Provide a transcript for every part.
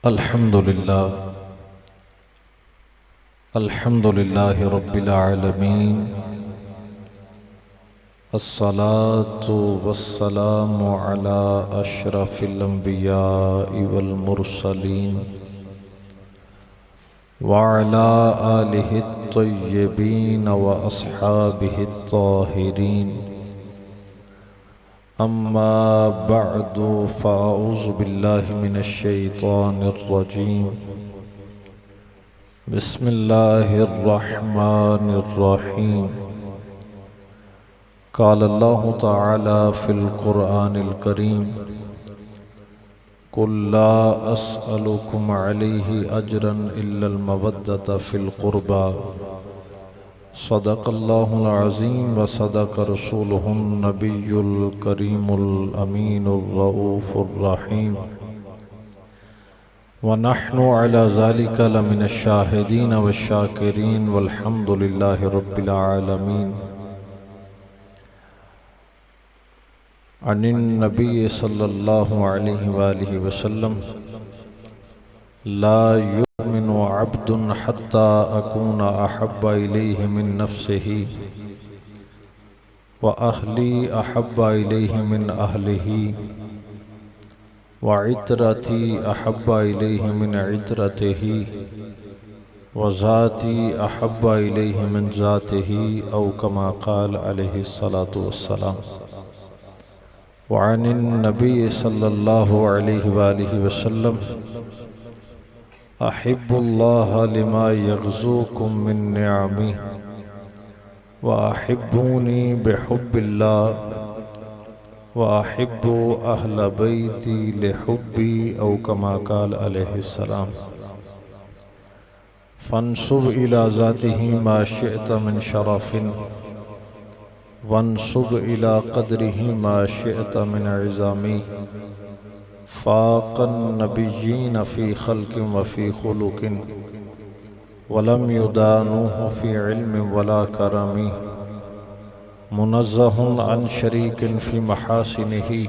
अल्हम्दुलिल्लाहि रब्बिल आलमीन। अस्सलातु वस्सलामु अला अशरफिल अंबियाइ वल मुरसलीन व अला आलिहि त्तय्यिबीन व अस्हाबिहि त्ताहिरीन। अम्मा बअदु फ़अऊज़ु बिल्लाहि मिनश शैतानिर रजीम। बिस्मिल्लाहिर रहमानिर रहीम। क़ाल अल्लाहु तआला फ़िल क़ुरआनिल करीम कुल ला अस्अलुकुम अलैहि अजरन इल्लल मवद्दत फ़िल क़ुरबा। सदक़ल्लाहुल अज़ीम व सदक़ रसूलुहुन नबियुल करीमुल अमीनुर रऊफ़ुर रहीम। व नहनु अला ज़ालिका लमिनश शाहिदीन व शाकिरीन वल्हम्दुलिल्लाहि रब्बिल आलमीन। अनिन नबी सल्लल्लाहु अलैहि वालिहि वसल्लम ला युमिनु अब्दुन हत्ता अकूना अहब्बा इलैहि मिन नफ्सिही व अहली अहब्बा इलैहि मिन अहलिही व इतरती अहब्बा इलैहि मिन इतरतिही व ज़ाती अहब्बा इलैहि मिन ज़ातिही औ कमा क़ाल अलैहि सलातु वस्सलाम। व अनिन नबी सल्लल्लाहु अलैहि वालिहि वसल्लम अहिब्बुल्लाह लिमा यग़्ज़ूकुम मिन निअमिही व अहिब्बूनी बिहुब्बिल्लाह व अहिब्बु अहल बैती लिहुब्बी औ कमा क़ाल अलैहिस्सलाम। फंसुब इला ज़ातिही मा शिअत मिन शरफ़िन वंसुब इला क़द्रिही मा शिअत मिन इज़ामी। फ़ाक़न नबिय्यीन फ़ी ख़ल्क़िन व फ़ी ख़ुलुक़िन वलम युदानूहु फ़ी इल्मिन वला करमी। मुनज़्ज़हुन अन शरीकिन फ़ी महासिनिही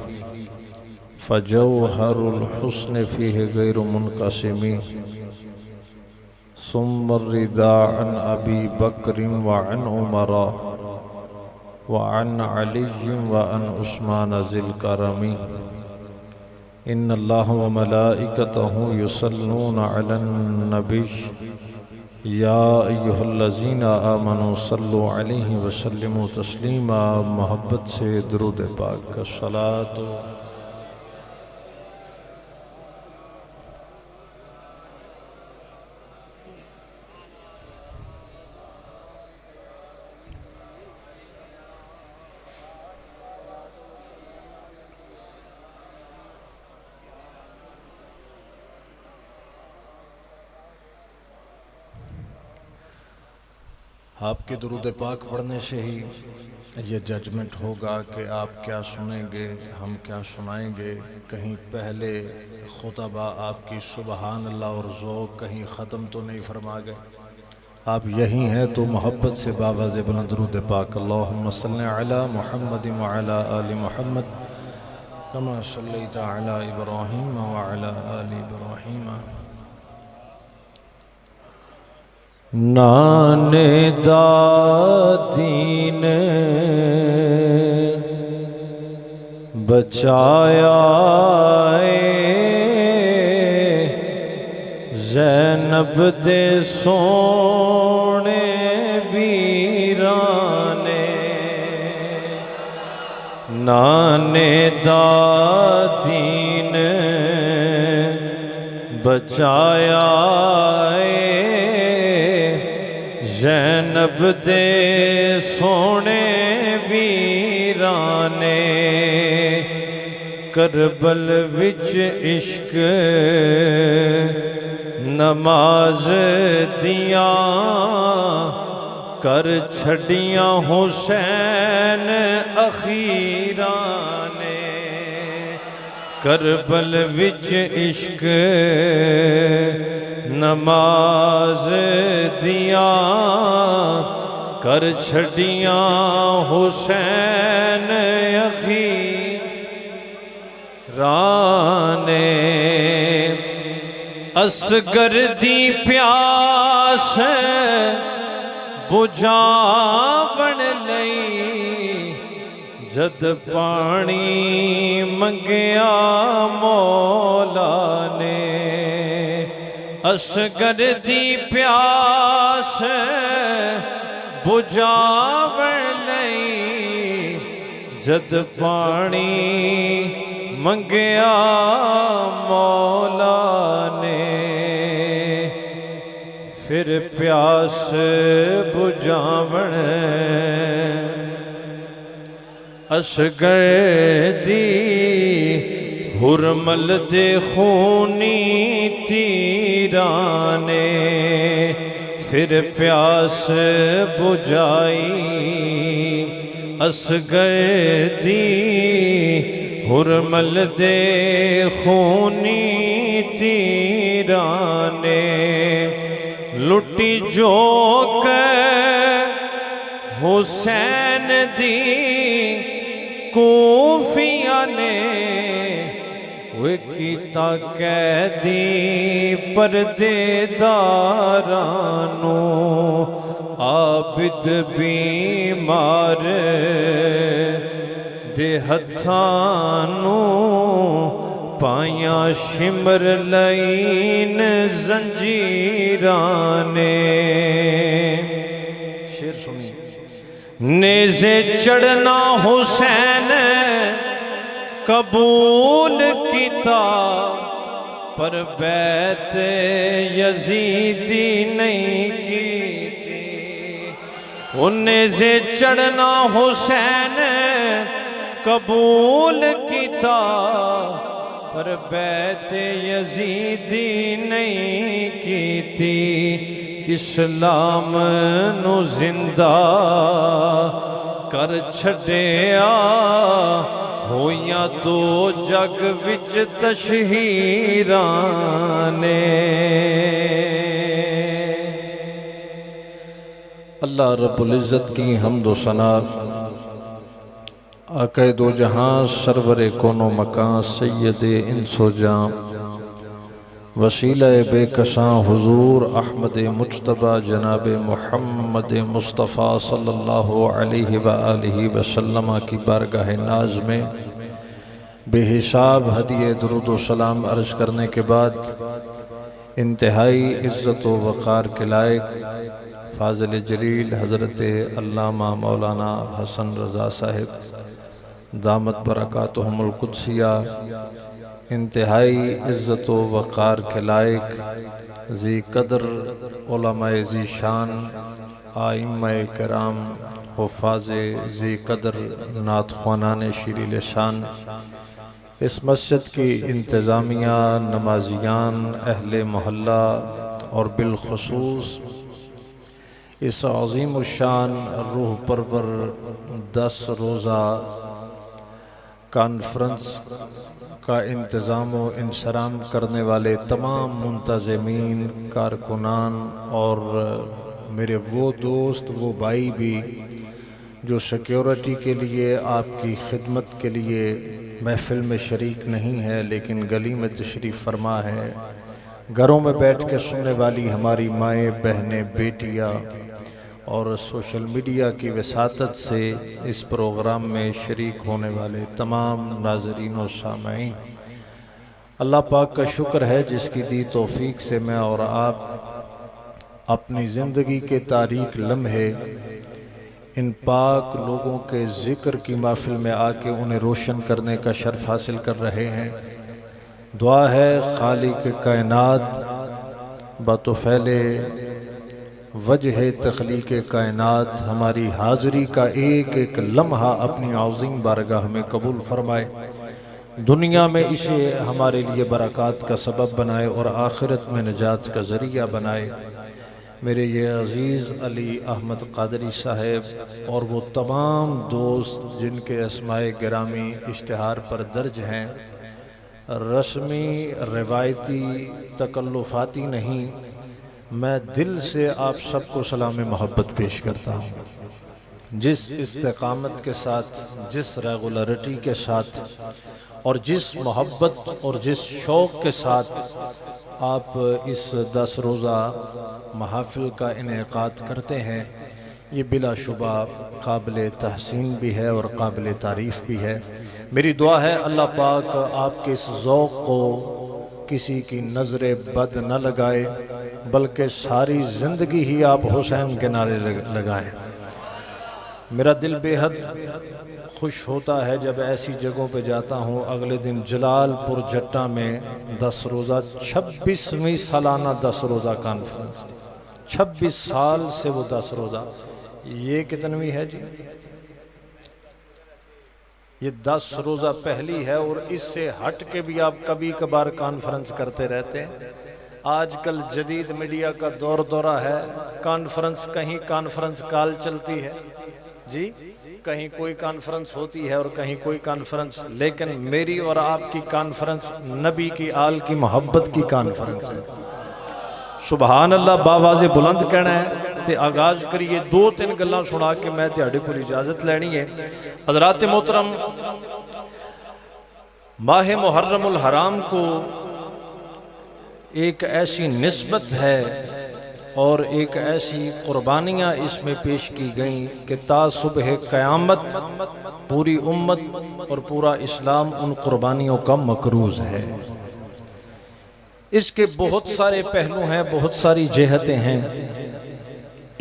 फ़जौहरुल हुस्न फ़ीहि गैरु मुनक़सिमी। सुम्मा रिदा अन अबी बक्रिन व अन उमरा व अन अलिय्यिन व अन उस्मान ज़िल करमी। इन्नल्लाह व मलाइकतहु युसल्लूना अलन नबी या अय्युहल्लज़ीना आमनू सल्लु अलैहि व सल्लिमू तस्लीमा। मोहब्बत से दुरूद पाक का सलातो आपके दुरूद पाक पढ़ने से ही ये जजमेंट होगा कि आप क्या सुनेंगे, हम क्या सुनाएंगे। कहीं पहले खुतबा आपकी सुबहान अल्लाह और ज़ौक़ कहीं ख़त्म तो नहीं फरमा गए। आप यही हैं तो मोहब्बत से बावाज़ बुलंद दुरूद पाक अल्लाहुम्मा सल्लि अला मुहम्मद व अला आलि मुहम्मद कमा सल्लैता अला इब्राहीम व अला आलि इब्राहीम। नाने दादी ने बचाया ज़ैनब दे सोने वीराने। नाने दादी ने बचाया ज़ैनब दे सोने वीराने। करबल विच इश्क नमाज दियां कर छड़ियां हुसैन अखीराने। करबल विच इश्क नमाज दियां कर छड़ियां हुसैन अखीराने। असगर दी प्यास बुझावण लई जद पानी मंगिया मौला ने। असगर दी प्यास बुझावण लई जद पानी मंगिया मौला ने। फिर प्यास बुझावण असगर दी हुरमल दे खूनी तीराने। फिर प्यास बुझाई असगर दी हुरमल दे खूनी तीराने। लुटी जोक हुसैन दी कूफिया ने। वे कीता कैदी परदेदारानू आबिद बीमार दे हथानू पाया शिमर लईन जंजीराने। शेर सुनिए। नेज़े चढ़ना हुसैन कबूल किता पर बैत यजीदी नहीं की। नेज़े चढ़ना हुसैन कबूल किता पर बैत यजीदी नहीं की थी। इस्लाम नू जिंदा कर छड़िया होइया तो जग विच तशहीराने। अल्लाह रब्बुल इज़्ज़त की हम्द व सना आक़ाए दो जहां सरवरे कोनो मकान सैयदे इंसो जां वसीला बेकसां हुजूर अहमद मुज्तबा जनाब मुहम्मद मुस्तफ़ा सल्लल्लाहु अलैहि व आलिहि वसल्लम की बारगाह नाज में बेहिसाब हदिये दुरूद व सलाम अर्ज़ करने के बाद इंतहाई इज़्ज़त व वक़ार के लायक फ़ाज़िल जलील हज़रत अल्लामा मौलाना हसन रज़ा साहिब दामत बरकातुहुमुल कुद्सिया इंतहाई इज़्ज़त व वक़ार के लायक ज़ी कदर उलमाए ज़ी शान आइम्माए कराम हुफ़ाज़े ज़ी कदर नात ख़्वानान शीरी लिसान इस मस्जिद की इंतज़ामिया नमाजियान अहले मोहल्ला और बिलख़ुसूस इस अज़ीम शान रूह परवर 10 रोज़ा कॉन्फ्रेंस का इंतज़ाम व इंसराम करने वाले तमाम मुंतज़मीन कारकुनान और मेरे वो दोस्त वो भाई भी जो सिक्योरिटी के लिए आपकी खिदमत के लिए महफ़िल में शरीक नहीं है लेकिन गली में तशरीफ़ फरमा है। घरों में बैठ के सुनने वाली हमारी माएँ बहनें बेटियाँ और सोशल मीडिया की वसातत से इस प्रोग्राम में शरीक होने वाले तमाम नाज़रीन और सामाईन, अल्लाह पाक का शुक्र है जिसकी दी तौफीक से मैं और आप अपनी ज़िंदगी के तारीक लम्हे इन पाक लोगों के ज़िक्र की महफ़िल में आके उन्हें रोशन करने का शर्फ हासिल कर रहे हैं। दुआ है खालिक कायनात बतौफैले वजह तख्लीक कायनात हमारी हाज़री का एक एक लम्हा अपनी आज़ीम बारगाह में कबूल फरमाए, दुनिया में इसे हमारे लिए बरक़ात का सबब बनाए और आखिरत में निजात का ज़रिया बनाए। मेरे ये अज़ीज़ अली अहमद क़ादरी साहब और वो तमाम दोस्त जिनके अस्माए गिरामी इश्तिहार पर दर्ज हैं, रस्मी रिवायती तकल्लुफ़ाती नहीं, मैं दिल से आप सबको सलाम मोहब्बत पेश करता हूँ। जिस इस्तिक़ामत के साथ, जिस रेगुलरिटी के साथ और जिस मोहब्बत और जिस शौक़ के साथ आप इस 10 रोज़ा महफिल का इनेकाद करते हैं, ये बिलाशुबा काबिल तहसीन भी है और काबिल तारीफ़ भी है। मेरी दुआ है अल्लाह पाक आपके इस ज़ौक़ को किसी की नज़र बद न लगाए, बल्कि सारी ज़िंदगी ही आप हुसैन के नारे लगाएं। मेरा दिल बेहद खुश होता है जब ऐसी जगहों पे जाता हूँ। अगले दिन जलालपुर जट्टा में 10 रोज़ा 26वीं सालाना 10 रोज़ा कॉन्फ्रेंस, 26 साल से वो 10 रोज़ा, ये कितनवीं है जी? ये 10 रोज़ा पहली है और इससे हट के भी आप कभी कभार कॉन्फ्रेंस करते रहते हैं। आजकल जदीद मीडिया का दौरा है, कॉन्फ्रेंस, कहीं कॉन्फ्रेंस कॉल चलती है जी, कहीं कोई कॉन्फ्रेंस होती है और कहीं कोई कॉन्फ्रेंस, लेकिन मेरी और आपकी कॉन्फ्रेंस नबी की आल की मोहब्बत की कॉन्फ्रेंस है। सुबहान अल्लाह, बावाज़े बुलंद कहना है। तो आगाज करिए, 2-3 गल्लां सुना के मैं तुहाडे कोल इजाजत लैनी है। हज़रात मोहतरम, माह मुहर्रमुल हराम को एक ऐसी निस्बत है और एक ऐसी कुर्बानियाँ इसमें पेश की गई कि ता सुबह क़यामत पूरी उम्मत और पूरा इस्लाम उन कुर्बानियों का मकरूज़ है। इसके बहुत सारे पहलू हैं, बहुत सारी जेहतें हैं।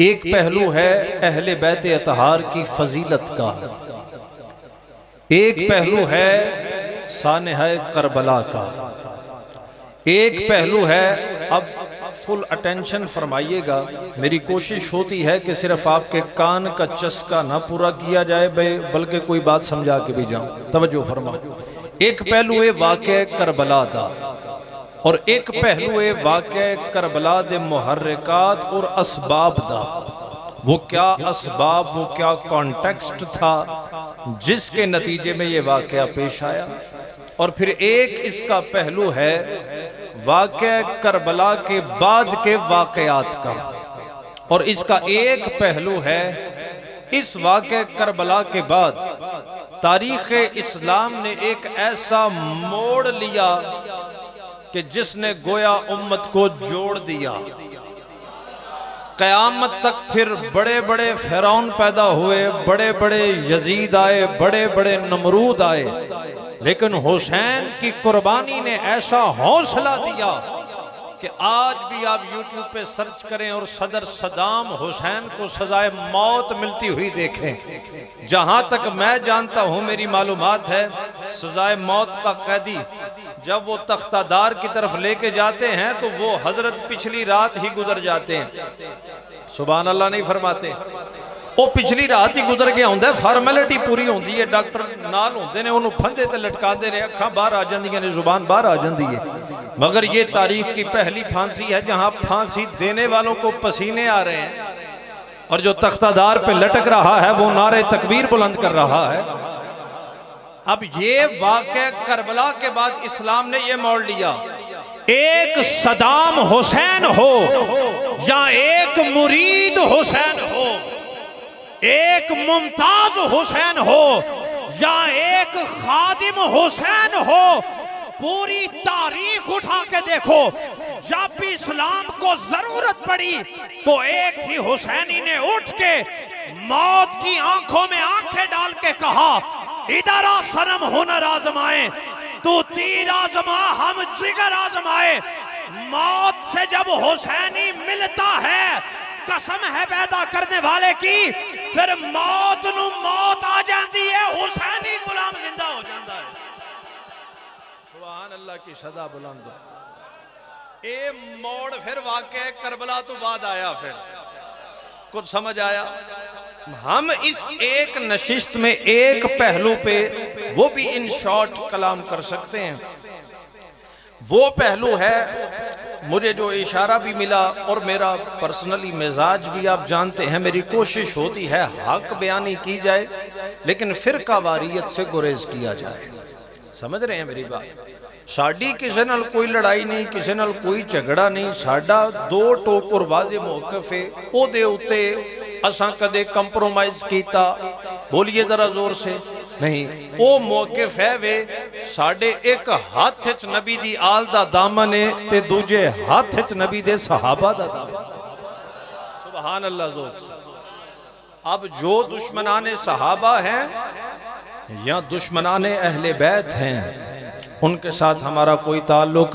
एक पहलू है अहले बैत अतहार की फजीलत का, एक पहलू है सानहा करबला का, एक पहलू है, अब फुल अटेंशन फरमाइएगा, मेरी कोशिश होती है कि सिर्फ आपके कान का चस्का ना पूरा किया जाए बल्कि कोई बात समझा के भी जाऊं, तवज्जो फरमा। एक पहलू है वाक़या करबला दा और एक पहलू है वाक़या करबला दे मुहर्रिकात और असबाब दा। वो क्या असबाब, वो क्या कॉन्टेक्स्ट था जिसके नतीजे में ये वाक़या पेश आया। और फिर एक इसका पहलू है वाक़या करबला के बाद के वाक़यात का, और इसका एक पहलू है इस वाक़या करबला के बाद तारीख़ इस्लाम ने एक ऐसा मोड़ लिया कि जिसने गोया उम्मत को जोड़ दिया। क़यामत तक फिर बड़े बड़े फ़िरौन पैदा हुए, बड़े बड़े यजीद आए, बड़े बड़े नमरूद आए, लेकिन हुसैन की कुर्बानी ने ऐसा हौसला दिया कि आज भी आप यूट्यूब पे सर्च करें और सदर सदाम हुसैन को सजाए मौत मिलती हुई देखें। जहां तक मैं जानता हूं, मेरी मालूमात है, सजाए मौत का कैदी जब वो तख्तादार की तरफ लेके जाते हैं तो वो हजरत पिछली रात ही गुजर जाते हैं। सुभान अल्लाह नहीं फरमाते, वो पिछली रात ही गुजर गया होंगे, फार्मैलिटी पूरी होती है, डॉक्टर नाल होंदे ने, उन्होंने फंदे ते लटकाते ने, अखा बाहर आ जांदियां ने, जुबान बाहर आ जाती है। मगर ये तारीख की पहली फांसी है जहां फांसी देने वालों को पसीने आ रहे हैं और जो तख्तादार पे लटक रहा है वो नारे तकबीर बुलंद कर रहा है। अब ये वाक़या करबला के बाद इस्लाम ने ये मोड़ लिया, एक सदाम हुसैन हो या एक मुरीद हुसैन हो, एक मुमताज हुसैन हो या एक खादिम हुसैन हो, पूरी तारीख उठा के देखो, जब भी इस्लाम को जरूरत पड़ी तो एक ही हुसैनी ने उठ के मौत की आंखों में आंखें डाल के कहा, इधर आ सनम हुनर आजमाए, तू तीर आजमा हम जिगर आजमाए। मौत से जब हुसैनी मिलता है, कसम है पैदा करने वाले की, फिर मौत नू मौत आ जाती है, हुसैनी गुलाम जिंदा हो जाता है। सुभान अल्लाह की सदा बुलंद। ए मोड़ फिर वाक़या करबला तो बाद आया, फिर कुछ समझ आया। हम इस एक नशिस्त में एक पहलू पे वो भी इन शॉर्ट कलाम कर सकते हैं। वो पहलू है, मुझे जो इशारा भी मिला और मेरा पर्सनली मिजाज भी आप जानते हैं, मेरी कोशिश होती है हक बयानी की जाए लेकिन फिरका वारियत से गुरेज किया जाए। समझ रहे हैं मेरी बात? साड़ी किसी नाल कोई लड़ाई नहीं, किसी नाल कोई झगड़ा नहीं, साडा दो टोक और वाजे मौकफ है, ओदे उत्ते असां कदे कंप्रोमाइज कीता, बोलिए जरा जोर से, नहीं, वो मौकिफ है वे साढ़े एक हाथ च नबी दी आल दा दामन है ते दूजे हाथ च नबी दे सहाबा दा दामन। सुभान अल्लाह। ज़ोक से अब जो दुश्मनाने सहाबा हैं या दुश्मनाने अहले बैत हैं, उनके साथ हमारा कोई ताल्लुक,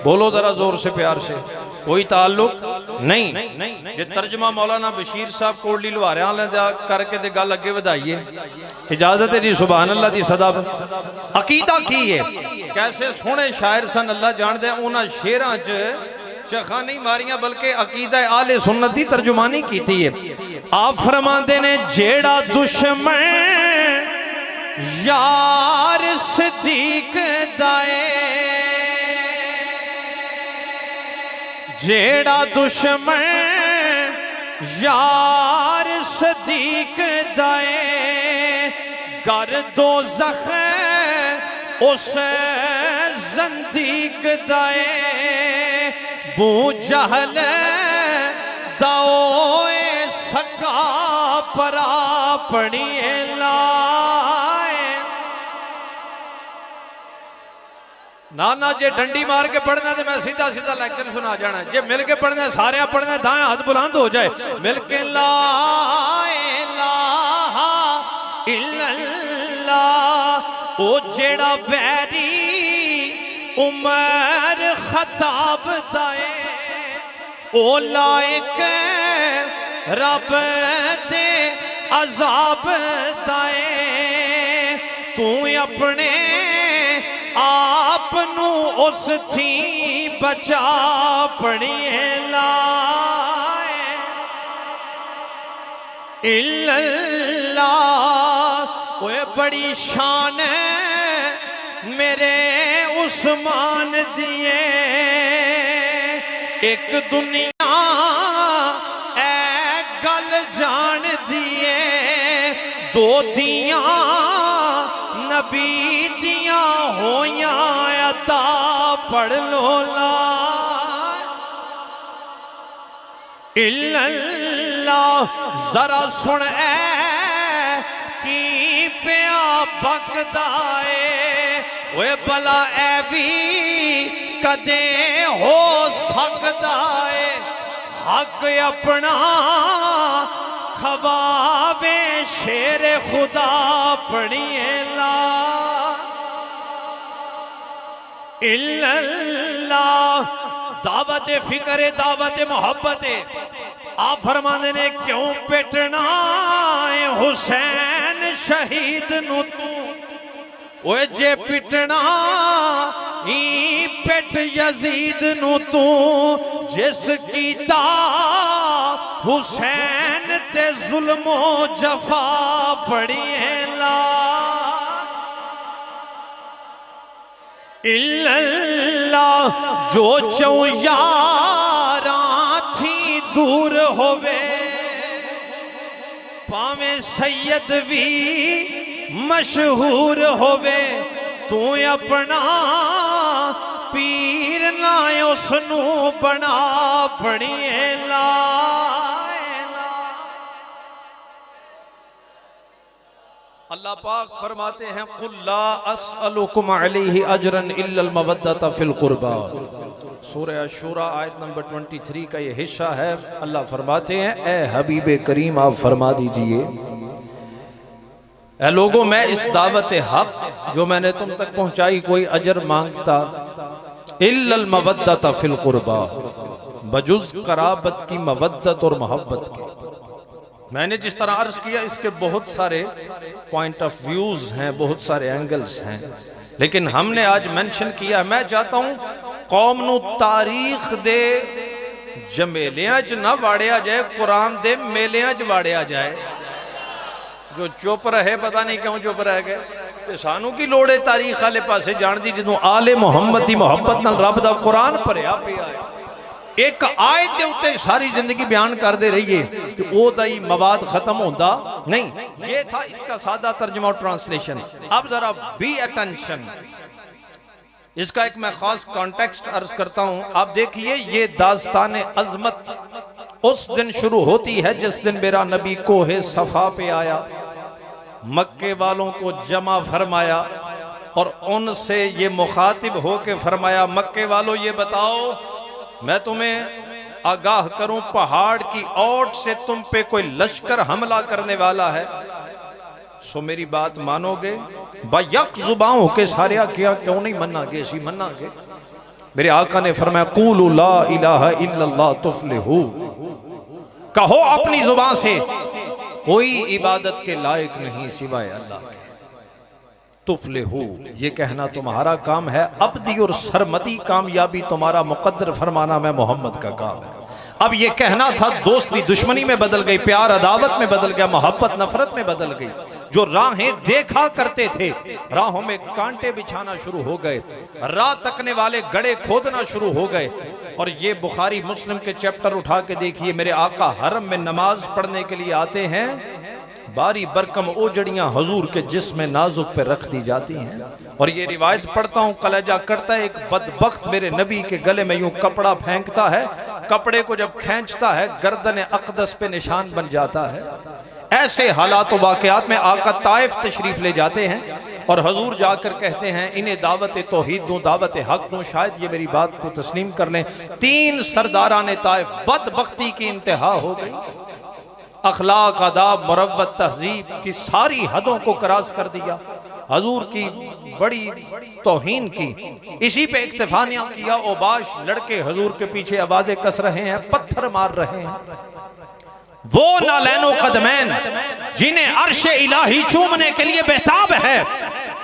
बोलो जरा जोर से प्यार से, कोई ताल्लुक नहीं। जे तर्जमा मौलाना बशीर साहब कोटली लुहारे वाले दा करके ते गल अगे वधाइए, इजाजत है जी। सुभान अल्लाह दी सदा। अकीदा की है, कैसे सोहने शायर सन अल्लाह जानदे। उन्हां शेरां च चखा नहीं मारियां बल्कि अकीदा आले सुन्नत दी तर्जुमानी कीती है। आप फरमांदे ने जेड़ा दुश्मन यार सिद्दीक दाए, जेड़ा दुश्मन यार सिद्दीक दाए, कर दो ज़ख़ उस ज़ंदीक दाए, बू जहल दाओए सका परा पढ़िए लाए। ना जे डंडी मार के पढ़ना तो मैं सीधा सीधा लेक्चर सुना जाना। जे मिल के पढ़ना सारे पढ़ना, दाएं हाथ बुलंद हो जाए मिल के ला इलाहा इल्लल्लाह। ओ जेड़ा बैरी उमर खताब दाए, ओ लायक रब दे अजाब दाए, तू अपने आप नू उस थी बचा पड़िए लाए इल्लल्लाह। ओए बड़ी शान है मेरे उस्मान दिए, एक दुनिया ऐ गल जान दिए, दो दिया नबी दिया होया अता पढ़ लो ला इल्लल्लाह। जरा सुन ऐ की प्या बकदाए, वे भला ऐ भी कदे हो सकदा है, हक अपना खवाबे शेर खुदा पढ़िए ला इल्लल्लाह। दावत फिक्र दावत मोहब्बत। आप फरमाते ने क्यों पिटना हुसैन शहीद नु तू, ओए जे पिटना ही पिट यजीद नु तू, जिस कीता हुसैन ते जुल्मो जफा पड़िए ला इल्लल्लाह। जो चौ यारा थी दूर होवे, पावे सैयद भी मशहूर होवे, तू अपना पीर ना उसनू बना पड़िए ला। अल्लाह पाक फरमाते हैं कुल ला अस्अलुकुम अलैहि अजरन इल्लल मवद्दता फिल कुर्बा। सूरह अशूरा आयत नंबर 23 का ये हिस्सा है। अल्लाह फरमाते हैं ए हबीब करीम आप फरमा दीजिए, ऐ लोगों मैं इस दावत हक जो मैंने तुम तक पहुंचाई कोई अजर मांगता इल्लल मवद्दता फिल कुर्बा, बजुज कराबत की मवद्दत और मोहब्बत के। मैंने जिस तरह अर्ज किया इसके बहुत सारे पॉइंट ऑफ व्यूज हैं, बहुत सारे एंगल्स हैं, लेकिन हमने आज मेंशन किया। मैं चाहता हूं कौम नू तारीख दे जमेलियां च ना वाड़िया जाए, कुरान दे मेलियां च वाड़िया जाए। जो चुप रहे पता नहीं क्यों चुप रह गए, ते सानू की लोड़ है तारीख वाले पासे जान दी, जदों आले मुहम्मद दी मोहब्बत नाल रब दा कुरान भरिया पिया है। एक आयत के उत्ते सारी जिंदगी बयान करते रहिए तो वो ही मवाद खत्म होता नहीं। ये था इसका सादा तर्जुमा और ट्रांसलेशन। अब जरा बी अटेंशन, इसका एक मैं खास कॉन्टेक्स्ट अर्ज करता हूं। आप देखिए ये दास्तान अजमत उस दिन शुरू होती है जिस दिन मेरा नबी कोहे सफा पे आया। मक्के वालों को जमा फरमाया और उनसे ये मुखातिब हो के फरमाया, मक्के वालों ये बताओ, मैं तुम्हें आगाह करूं, पहाड़ की ओट से तुम पे कोई लश्कर हमला करने वाला है, सो मेरी बात मानोगे? बायक जुबान होके सारिया किया, क्यों नहीं मनागे? इसी मनागे। मेरे आका ने फरमाया, कूलू ला इलाहा इल्लल्लाह तुफ्लिहू, कहो अपनी जुबान से कोई इबादत के लायक नहीं सिवाय अल्लाह के, तुफ्लिहू, ये कहना तुम्हारा काम है। अब्दी और सरमदी कामयाबी तुम्हारा, मुकद्दर फरमाना मैं मोहम्मद का काम है। अब ये कहना था, दोस्ती दुश्मनी में बदल गई, प्यार अदावत में बदल गया, मोहब्बत नफरत में बदल गई। जो राहें देखा करते थे राहों में कांटे बिछाना शुरू हो गए, राह तकने वाले गड़े खोदना शुरू हो गए। और ये बुखारी मुस्लिम के चैप्टर उठा के देखिए, मेरे आका हरम में नमाज पढ़ने के लिए आते हैं, बारी बरकम ओजड़ियां हजूर के जिस्म नाजुक पे रख दी जाती हैं। और ये रिवायत पढ़ता हूं, कलेजा करता है, एक बदबख्त मेरे नबी के गले में यूं कपड़ा फेंकता है, कपड़े को जब खींचता है गर्दन अक़दस पे निशान बन जाता है। ऐसे हालात व वाक़यात में आका ताइफ तशरीफ ले जाते हैं और हजूर जाकर कहते हैं, इन्हें दावत तौहीद दूं, दावत हक दूं, शायद ये मेरी बात को तस्लीम कर लें। 3 सरदारान ताइफ, बदबख्ती की इंतहा हो गई, अखलाक अदाब मुरव्वत तहजीब की सारी हदों को क्रॉस कर दिया, हजूर की बड़ी तौहीन की। इसी पे इक्तिफा नहीं किया, ओबाश लड़के हजूर के पीछे आवाजें कस रहे हैं, पत्थर मार रहे हैं। वो नालैनो कदमैन जिन्हें अर्शे इलाही चूमने के लिए बेताब है,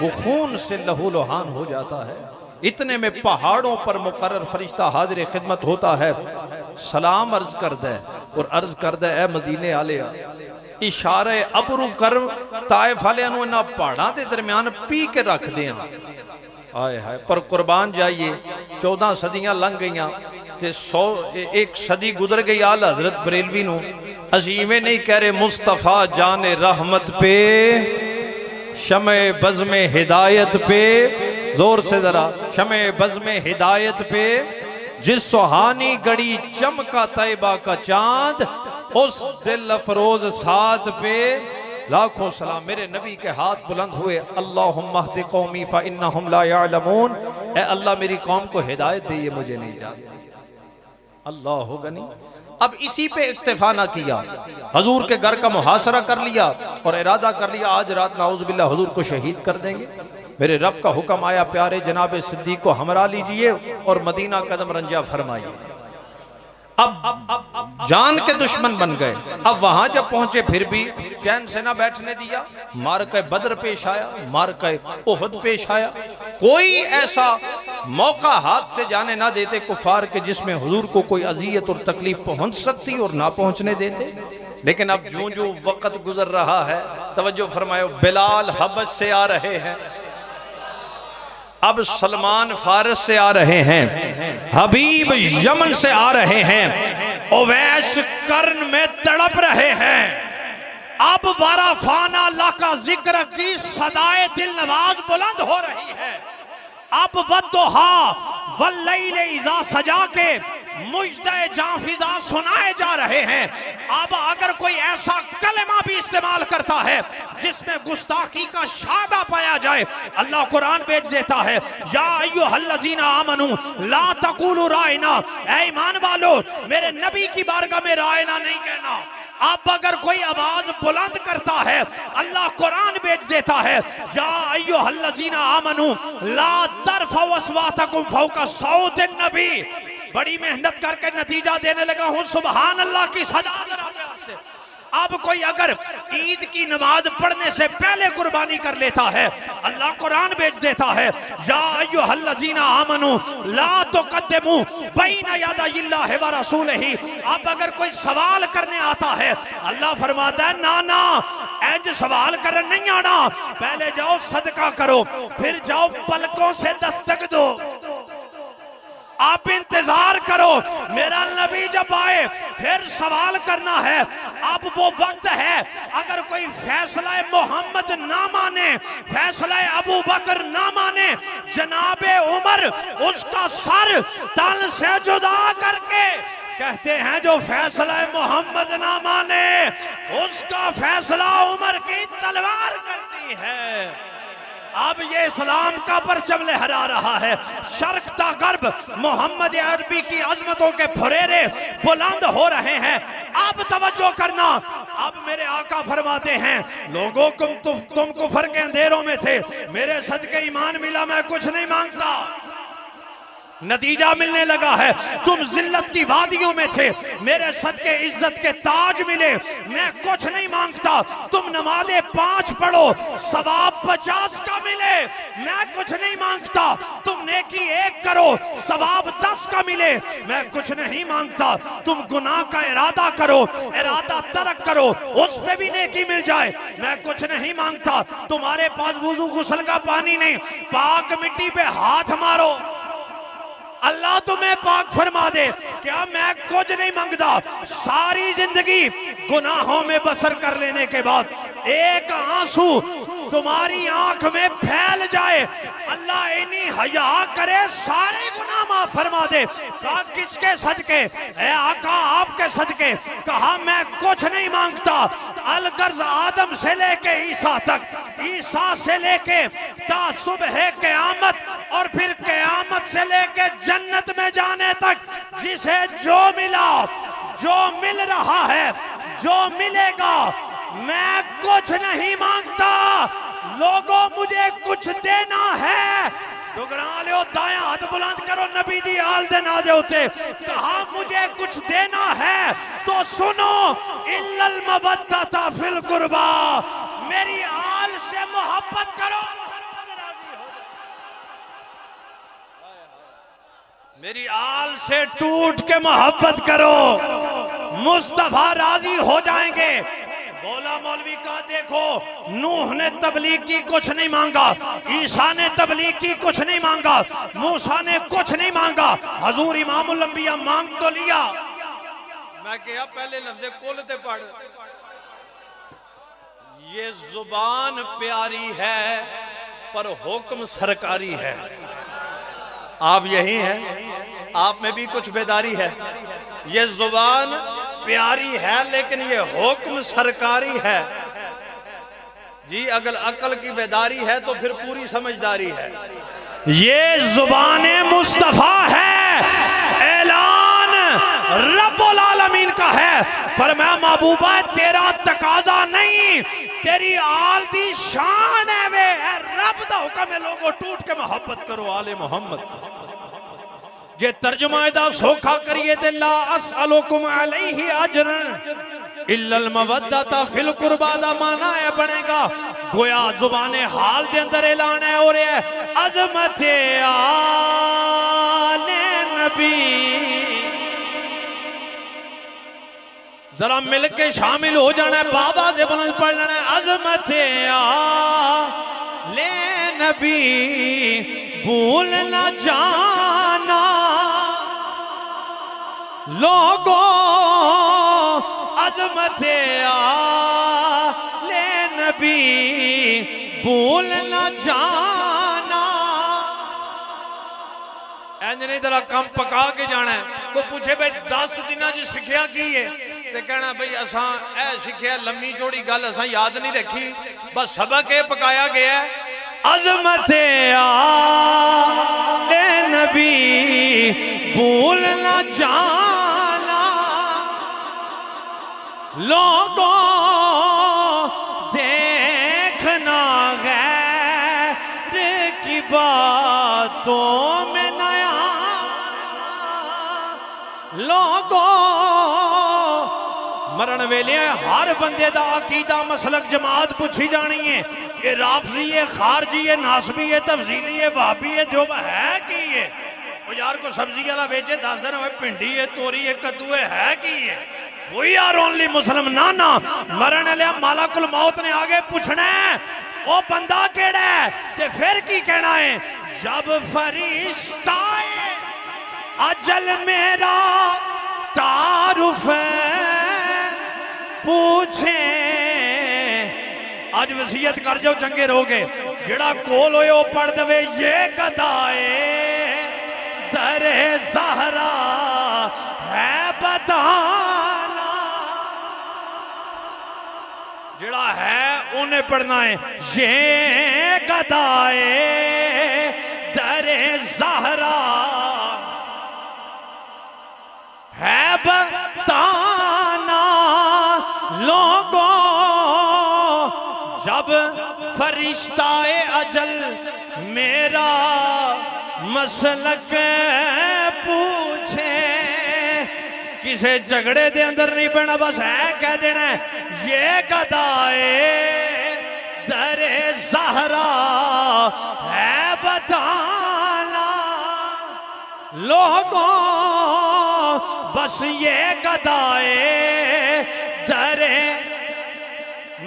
वो खून से लहूलुहान हो जाता है। इतने में पहाड़ों पर मुकर्रर फरिश्ता हाजिर खिदमत होता है, सलाम अर्ज कर दे और अर्ज कर दे, ए मदीने आलिया, इशारे अबरू कर ताइफ वालियां नूं इन्हां पहाड़ां दे दरमियान पी के रख दें। आए हाय, पर कुर्बान जाइए, 14 सदियां लंघ गईयां ते 101 सदी गुजर गई। आला हजरत बरेलवी नूं असीं इवें नहीं कह रहे, मुस्तफा जाने रहमत पे, शमे बज़्मे हिदायत पे, जोर से जरा, शमे बज़्मे हिदायत पे, जिस सुहानी गड़ी चमका तैयबा का चांद, उस दिल अफरोज साथ पे लाखों सलाम। मेरे नबी के हाथ बुलंद हुए, अल्लाहुम्मा हदी कौमी फ़इन्नहुम ला यअलमून, ए अल्लाह मेरी कौम को हिदायत दे, ये मुझे नहीं जानते। अल्लाह होगा नहीं। अब इसी पे इक्तिफा ना किया, हजूर के घर का मुहासरा कर लिया और इरादा कर लिया, आज रात नाउज़ुबिल्लाह हजूर को शहीद कर देंगे। मेरे रब का हुक्म आया, प्यारे जनाब सिद्दीक को हमरा लीजिए और मदीना कदम रंजा फरमाइए। अब जान के दुश्मन बन गए। अब वहां जब पहुंचे फिर भी चैन से ना बैठने दिया, मारके बदर पेश आया, मारके उहद पेश आया। कोई ऐसा मौका हाथ से जाने ना देते कुफार के जिसमें हुजूर को कोई अजियत और तकलीफ पहुंच सकती और ना पहुंचने देते। लेकिन अब जो जो वक्त गुजर रहा है, तवज्जो फरमाओ, बिलाल हबश से आ रहे हैं, अब सलमान फारस से आ रहे हैं, हबीब यमन से आ रहे हैं, ओवैस कर्न में तड़प रहे हैं। अब वाराफाना अल्लाह का जिक्र की सदाए दिल नवाज बुलंद हो रही है। अब वद्दुहा वल्लैल इज़ा सजा के मुजदे जाफिजा सुनाए जा रहे हैं। अब अगर कोई ऐसा कलमा भी इस्तेमाल करता है जिसमें गुस्ताखी का शाबा पाया जाए, अल्लाह कुरान भेज देता है, या अय्युहल्लज़ीना आमनू ला तक़ूलू राइना, ऐ ईमान वालो मेरे नबी की बारगाह में राइना नहीं कहना। अब अगर कोई आवाज बुलंद करता है, अल्लाह कुरान भेज देता है, या अय्युहल्लज़ीना आमनू ला तरफ़ऊ अस्वातकुम फ़ौक़ा सौतिन नबी। बड़ी मेहनत करके नतीजा देने लगा हूं, सुबहान अल्लाह की सदा से। अब कोई अगर ईद की नमाज पढ़ने से पहले कुर्बानी कर लेता है, अल्लाह कुरान भेज देता है, या अय्युहल्लज़ीना आमनू ला तुक़द्दिमू बैना यदायिल्लाहि व रसूलिही। अब अगर कोई सवाल करने आता है, अल्लाह फरमाता है, ना ना इंज सवाल करने नहीं आना, पहले जाओ सदका करो, फिर जाओ पलकों से दस्तक दो, आप इंतजार करो, मेरा नबी जब आए फिर सवाल करना है। अब वो वक्त है, अगर कोई फैसला मोहम्मद ना माने, फैसला अबू बकर ना माने, जनाबे उमर उसका सर तन से जुदा करके कहते हैं, जो फैसला मोहम्मद ना माने उसका फैसला उमर की तलवार करती है। अब ये इस्लाम का परचम लहरा रहा है। शर्क ता गर्ब मोहम्मद अरबी की अजमतों के फुरेरे बुलंद हो रहे हैं। अब तवज्जो करना, अब मेरे आका फरमाते हैं, लोगों तुम कुफर के अंधेरों में थे, मेरे सदके ईमान मिला, मैं कुछ नहीं मांगता। नतीजा मिलने लगा है। तुम जिल्लत की वादियों में थे, मेरे सदके इज्जत के ताज मिले, मैं कुछ नहीं मांगता। तुम नमाज़ें 5 पढ़ो, सवाब 50 का मिले, मैं कुछ नहीं मांगता। तुम नेकी 1 करो, सवाब 10 का मिले, मैं कुछ नहीं मांगता। तुम गुनाह का इरादा करो, इरादा तर्क करो, उस पे भी नेकी मिल जाए, मैं कुछ नहीं मांगता। तुम्हारे पास वुजू गुस्ल का पानी नहीं, पाक मिट्टी पे हाथ मारो, अल्लाह तुम्हें पाक फरमा दे। क्या मैं कुछ नहीं मांगता। सारी जिंदगी गुनाहों में बसर कर लेने के बाद एक आंसू तुम्हारी आंख में फैल जाए, अल्लाह इन्हीं हया करे, सारे गुनाह माफ फरमा दे। कहा किसके सदके? ए आका आपके सदके। कहा मैं कुछ नहीं मांगता। अलगर्ज आदम से लेके ईसा तक, ईसा से लेके ता सुबह क़यामत, और फिर क़यामत से लेके जन्नत में जाने तक, जिसे जो मिला, जो मिल रहा है, जो मिलेगा, मैं कुछ नहीं मांगता। लोगों मुझे कुछ देना है, डुगरा लो, दाया हाथ बुलंद करो, नबी दी आल दे ना दे होते। कहा मुझे कुछ देना है तो सुनो, इल्लल मवद्दता फिल कुर्बा, मेरी आल से मोहब्बत करो, मेरी आल से टूट के मोहब्बत करो, मुस्तफा राजी हो जाएंगे। बोला मौलवी का देखो, नूह ने तबलीग की कुछ नहीं मांगा, ईसा ने तबलीग की कुछ नहीं मांगा, मूसा ने कुछ नहीं मांगा, हजूर इमामुल अंबिया मांग तो लिया। मैं क्या पहले लफ्ज़ कुल ते पढ़, ये जुबान प्यारी है पर हुक्म सरकारी है। आप यही हैं, आप में भी कुछ बेदारी है। ये जुबान प्यारी है लेकिन ये हुक्म सरकारी है जी। अगर अकल की बेदारी है तो फिर पूरी समझदारी है। ये जुबाने मुस्तफा है, ऐलान रब्बुल आलमीन का है। फरमाया महबूबा तेरा तकाजा नहीं, तेरी आल दी शान है, वे रब दा हुक्म है, लोगों टूट के मोहब्बत करो आले मोहम्मद। जे तर्जुमा दा सोखा करिए ते ला असअलुकुम अलैहि अजरन इल्लल मवद्दता फिल कुर्बा दा माना है बनेगा, गोया जुबाने हाल दे अंदर ऐलान है और अजमते आले नबी। जरा मिलके शामिल हो जाना है, बाबा से बुलंद पढ़ लेना है, अजमते आले नबी भूल न जाना लोगों, अजमते आले नबी भूल न जाना। नहीं तेरा काम पका के जाना है। कोई पूछे भाई 10 दिनों च सिक्ख्या की है, ते कहना भाई असा ए सिक्ख्या, लम्मी चौड़ी गल असा याद नहीं रखी, बस सबक ये पकाया गया है, अजमते आले नबी भूल न जाना लोगों, देखना गैर की बातों में नया लोगों। मरण वेले हर बंदे दा अकीदा मसलक जमात पूछी जानी है, ये राफजी है, खारजी है, नासबी है, तफसीली है, वाबी है, जो है की है। वो यार को सब्जी वाला बेचे 10 दिन हुए, भिंडी है, तोरी है, कद्दू है की है। We are only Muslim. ना ना मरण लिया मालाकुल मौत ने आगे पूछना है वो बंदा केड़ा है, ते फिर की कहना है, जब फरिश्ता अजल मेरा तारुफ पूछे। आज वसीयत कर जाओ चंगे रहोगे, जेड़ा कोल होए वो पढ़ दवे, ये गदाए दरे ज़हरा है बताना। पढ़ना है। ये गदाए दरे ज़हरा है बताना लोगों, जब फरिश्ताए अजल मेरा मसलक पूछे। किसे झगड़े दे अंदर नहीं पैना, बस है कह देना ये गदाए दरे ज़हरा है बताना लोगों, बस ये गदाए दरे,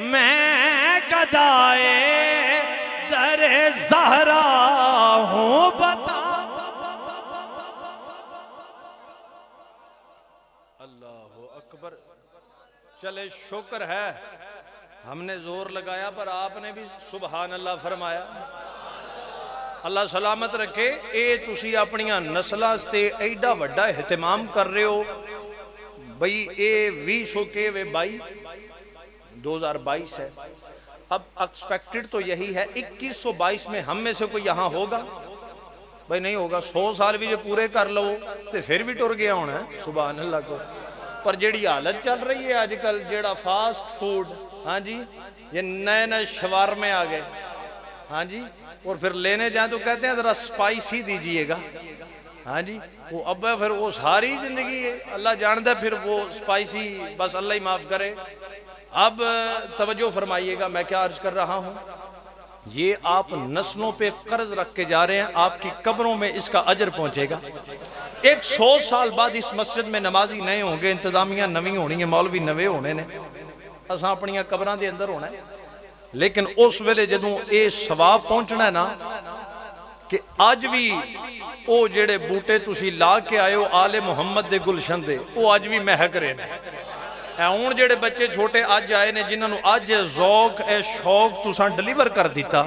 मैं गदाए दरे ज़हरा हूँ बता। अल्लाहु अकबर। चले शुक्र है हमने जोर लगाया पर आपने भी सुभान अल्लाह फरमाया। अल्लाह सलामत रखे। ये तुसी अपनियां नस्लां ते एडा वड्डा एहतमाम कर रहे हो बई। ये 20 के वे 2022 है। अब एक्सपेक्टेड तो यही है 2122 में हम में से कोई यहाँ होगा? भाई नहीं होगा। 100 साल भी जो पूरे कर लो तो फिर भी टुर गया होना है। सुभान अल्लाह को। पर जेड़ी हालत चल रही है आजकल, जेड़ा फास्ट फूड, हाँ जी, ये नए नए शवारमे आ गए, हाँ जी, और फिर लेने जाए तो कहते हैं जरा स्पाइसी दीजिएगा, हाँ जी। वो अब फिर वो सारी जिंदगी अल्लाह जानता है, फिर वो स्पाइसी बस अल्लाह ही माफ करे। अब तवज्जो फरमाइएगा, मैं क्या अर्ज कर रहा हूँ। ये आप नस्लों पे कर्ज रख के जा रहे हैं, आपकी कब्रों में इसका अजर पहुंचेगा। 100 साल बाद इस मस्जिद में नमाजी नए होंगे, इंतजामिया नवी होनी है, मौलवी नवे होने ने, असां अपनियां कब्रां दे अंदर होना है। लेकिन उस वेले जदों ये सवाब पहुंचना है ना कि अज भी वो जेड़े बूटे तुसी ला के आए हो आले मुहम्मद दे गुलशन दे, वो अज भी महक रहे हैं। हुण जेड़े बच्चे छोटे अज आए ने, जिन्होंने अज ज़ौक ए शौक तुसां डिलीवर कर दिता,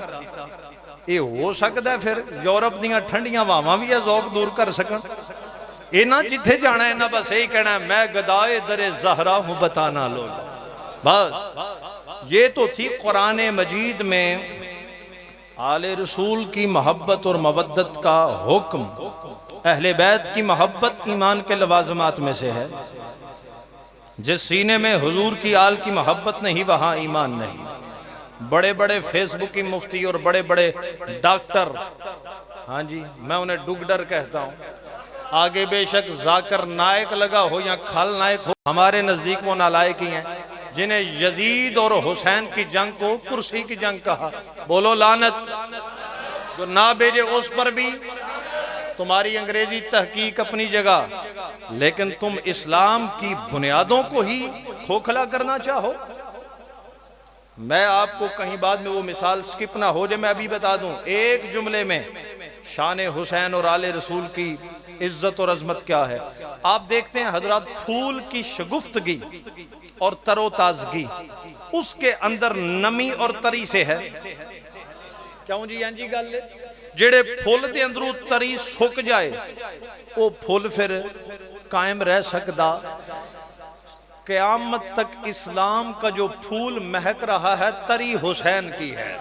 ये हो सकता है फिर यूरोप दीयां ठंडियां हवावां भी ये ज़ौक दूर कर सकन। इन्हां जिथे जाना है ना बस यही कहना है, मैं गदाए दरे ज़हरा हूं बताना लोग। बस ये तो थी कुरान मजीद में आले रसूल की मोहब्बत और मवद्दत का हुक्म। अहले बैत की मोहब्बत ईमान के लवाज़मात में से है। जिस सीने में हुजूर की आल की मोहब्बत नहीं, वहां ईमान नहीं। बड़े बड़े फेसबुक की मुफ्ती और बड़े बड़े डॉक्टर, हाँ जी, मैं उन्हें डुगडर कहता हूँ, आगे बेशक जाकर नायक लगा हो या खल नायक हो, हमारे नजदीक वो नालायक ही हैं जिन्हें यजीद और हुसैन की जंग को कुर्सी की जंग कहा। बोलो लानत। जो ना भेजे उस पर भी। तुम्हारी अंग्रेजी तहकीक अपनी जगह, लेकिन तुम इस्लाम की बुनियादों को ही खोखला करना चाहो। मैं आपको कहीं बाद में वो मिसाल स्किप ना हो जाए, मैं अभी बता दूं एक जुमले में शान हुसैन और आले रसूल की इज्जत और अजमत क्या है। आप देखते हैं हजरत, फूल की शगुफ्तगी और तरोताजगी उसके अंदर नमी और तरी से है। क्यों जी? हाँ जी, गल जेड़े फुल के अंदरों तरी सुक जाए वो फुल फिर कायम रह सकता। क़यामत तक इस्लाम का जो फूल महक रहा है तरी हुसैन की है।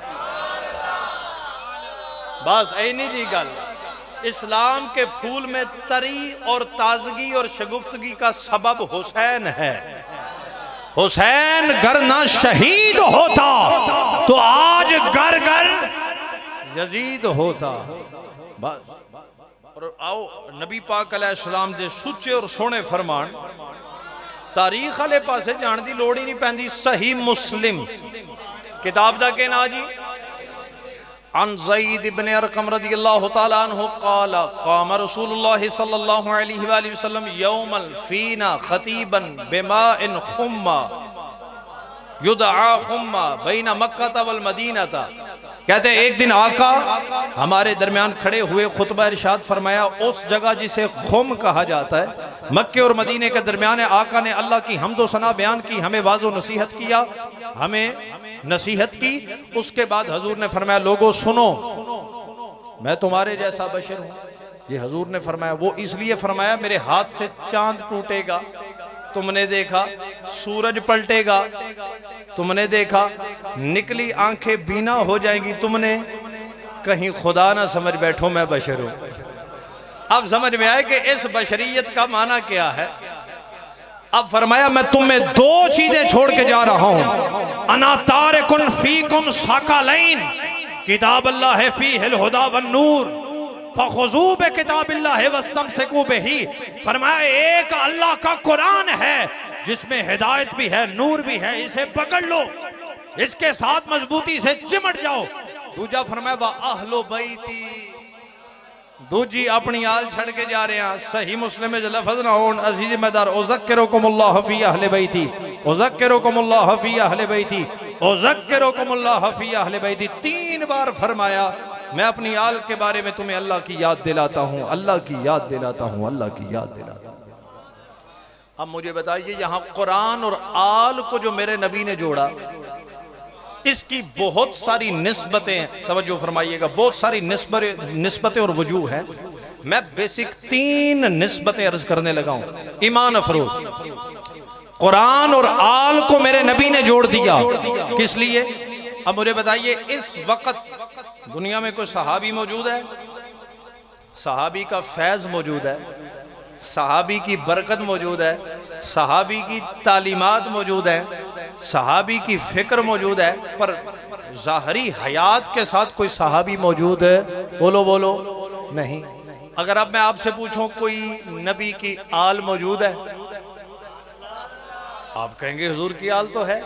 बस ऐनी जी गल। इस्लाम के फूल में तरी और ताजगी और शगुफ्तगी का सबब हुसैन है। हुसैन घर ना शहीद होता तो आज घर घर यजीद होता। बस। और आओ नबी पाक अलैहिस्सलाम दे सुच्चे और सोने फरमान तारीख वाले पासे जाने की लोड़ ही नहीं पैंदी। सही मुस्लिम किताब दा के ना जी, अन ज़ैद इब्न अरक़म रज़ियल्लाहु तआला अन्हु क़ाला क़ाम रसूलुल्लाह सल्लल्लाहु अलैहि वसल्लम यौमल फ़ीना ख़तीबन बिमाइन खुम्मा युदआ खुम्मा बैन मक्का वल मदीना। कहते एक दिन आका हमारे दरमियान खड़े हुए, खुतबा इरशाद फरमाया उस जगह जिसे खुम कहा जाता है, मक्के और मदीने के दरमियान है। आका ने अल्लाह की हम्दो सना बयान की, हमें वाज़ो नसीहत किया, हमें नसीहत की। उसके बाद हजूर ने फरमाया लोगों सुनो, मैं तुम्हारे जैसा बशर हूँ। ये हजूर ने फरमाया, वो इसलिए फरमाया मेरे हाथ से चांद टूटेगा तुमने देखा सूरज पलटेगा, तुमने देखा निकली आंखें बीना हो जाएंगी, तुमने कहीं खुदा ना समझ बैठो मैं बशर हूं। अब समझ में आए कि इस बशरियत का माना क्या है। अब फरमाया मैं तुम्हें दो चीजें छोड़ के जा रहा हूं, अना तारिकुन फीकुम साकालैन, किताब अल्लाह फीहिल हुदा वन नूर फखुजू बि किताबिल्लाह वस्तमसिकू बिही। फरमाया एक अल्लाह का कुरान है जिसमें हिदायत भी है, नूर भी है, इसे पकड़ लो, इसके साथ मजबूती से चिमट जाओ। दूजा फरमाया वा अहलो बैती, दूजी अपनी आल छड़ के जा रहे हैं। सही मुस्लिम में लफज ना हो अजीज मदार उज़क्किरुकुमुल्लाह फी अहले बैती, उज़क्किरुकुमुल्लाह फी अहले बैती, उज़क्किरुकुमुल्लाह फी अहले बैती। 3 बार फरमाया मैं अपनी आल के बारे में तुम्हें अल्लाह की याद दिलाता हूं, अल्लाह की याद दिलाता हूं, अल्लाह की याद दिलाता हूं। अब मुझे बताइए यहां कुरान और आल को जो मेरे नबी ने जोड़ा, इसकी बहुत सारी निस्बतें, तवज्जो फरमाइएगा, बहुत सारी निस्बतें और वजूह है। मैं बेसिक 3 निस्बतें अर्ज करने लगा हूं। ईमान अफरोज, कुरान और आल को मेरे नबी ने जोड़ दिया, किस लिए? अब मुझे बताइए इस वक्त दुनिया में कोई सहाबी मौजूद है? सहाबी का फैज मौजूद है, सहाबी की बरकत मौजूद है, सहाबी की तालीमात मौजूद है, सहाबी की फिक्र मौजूद है, पर ज़ाहरी हयात के साथ कोई सहाबी मौजूद है? बोलो बोलो, नहीं। अगर अब मैं आपसे पूछूं कोई नबी की आल मौजूद है, आप कहेंगे हुजूर की आल तो है।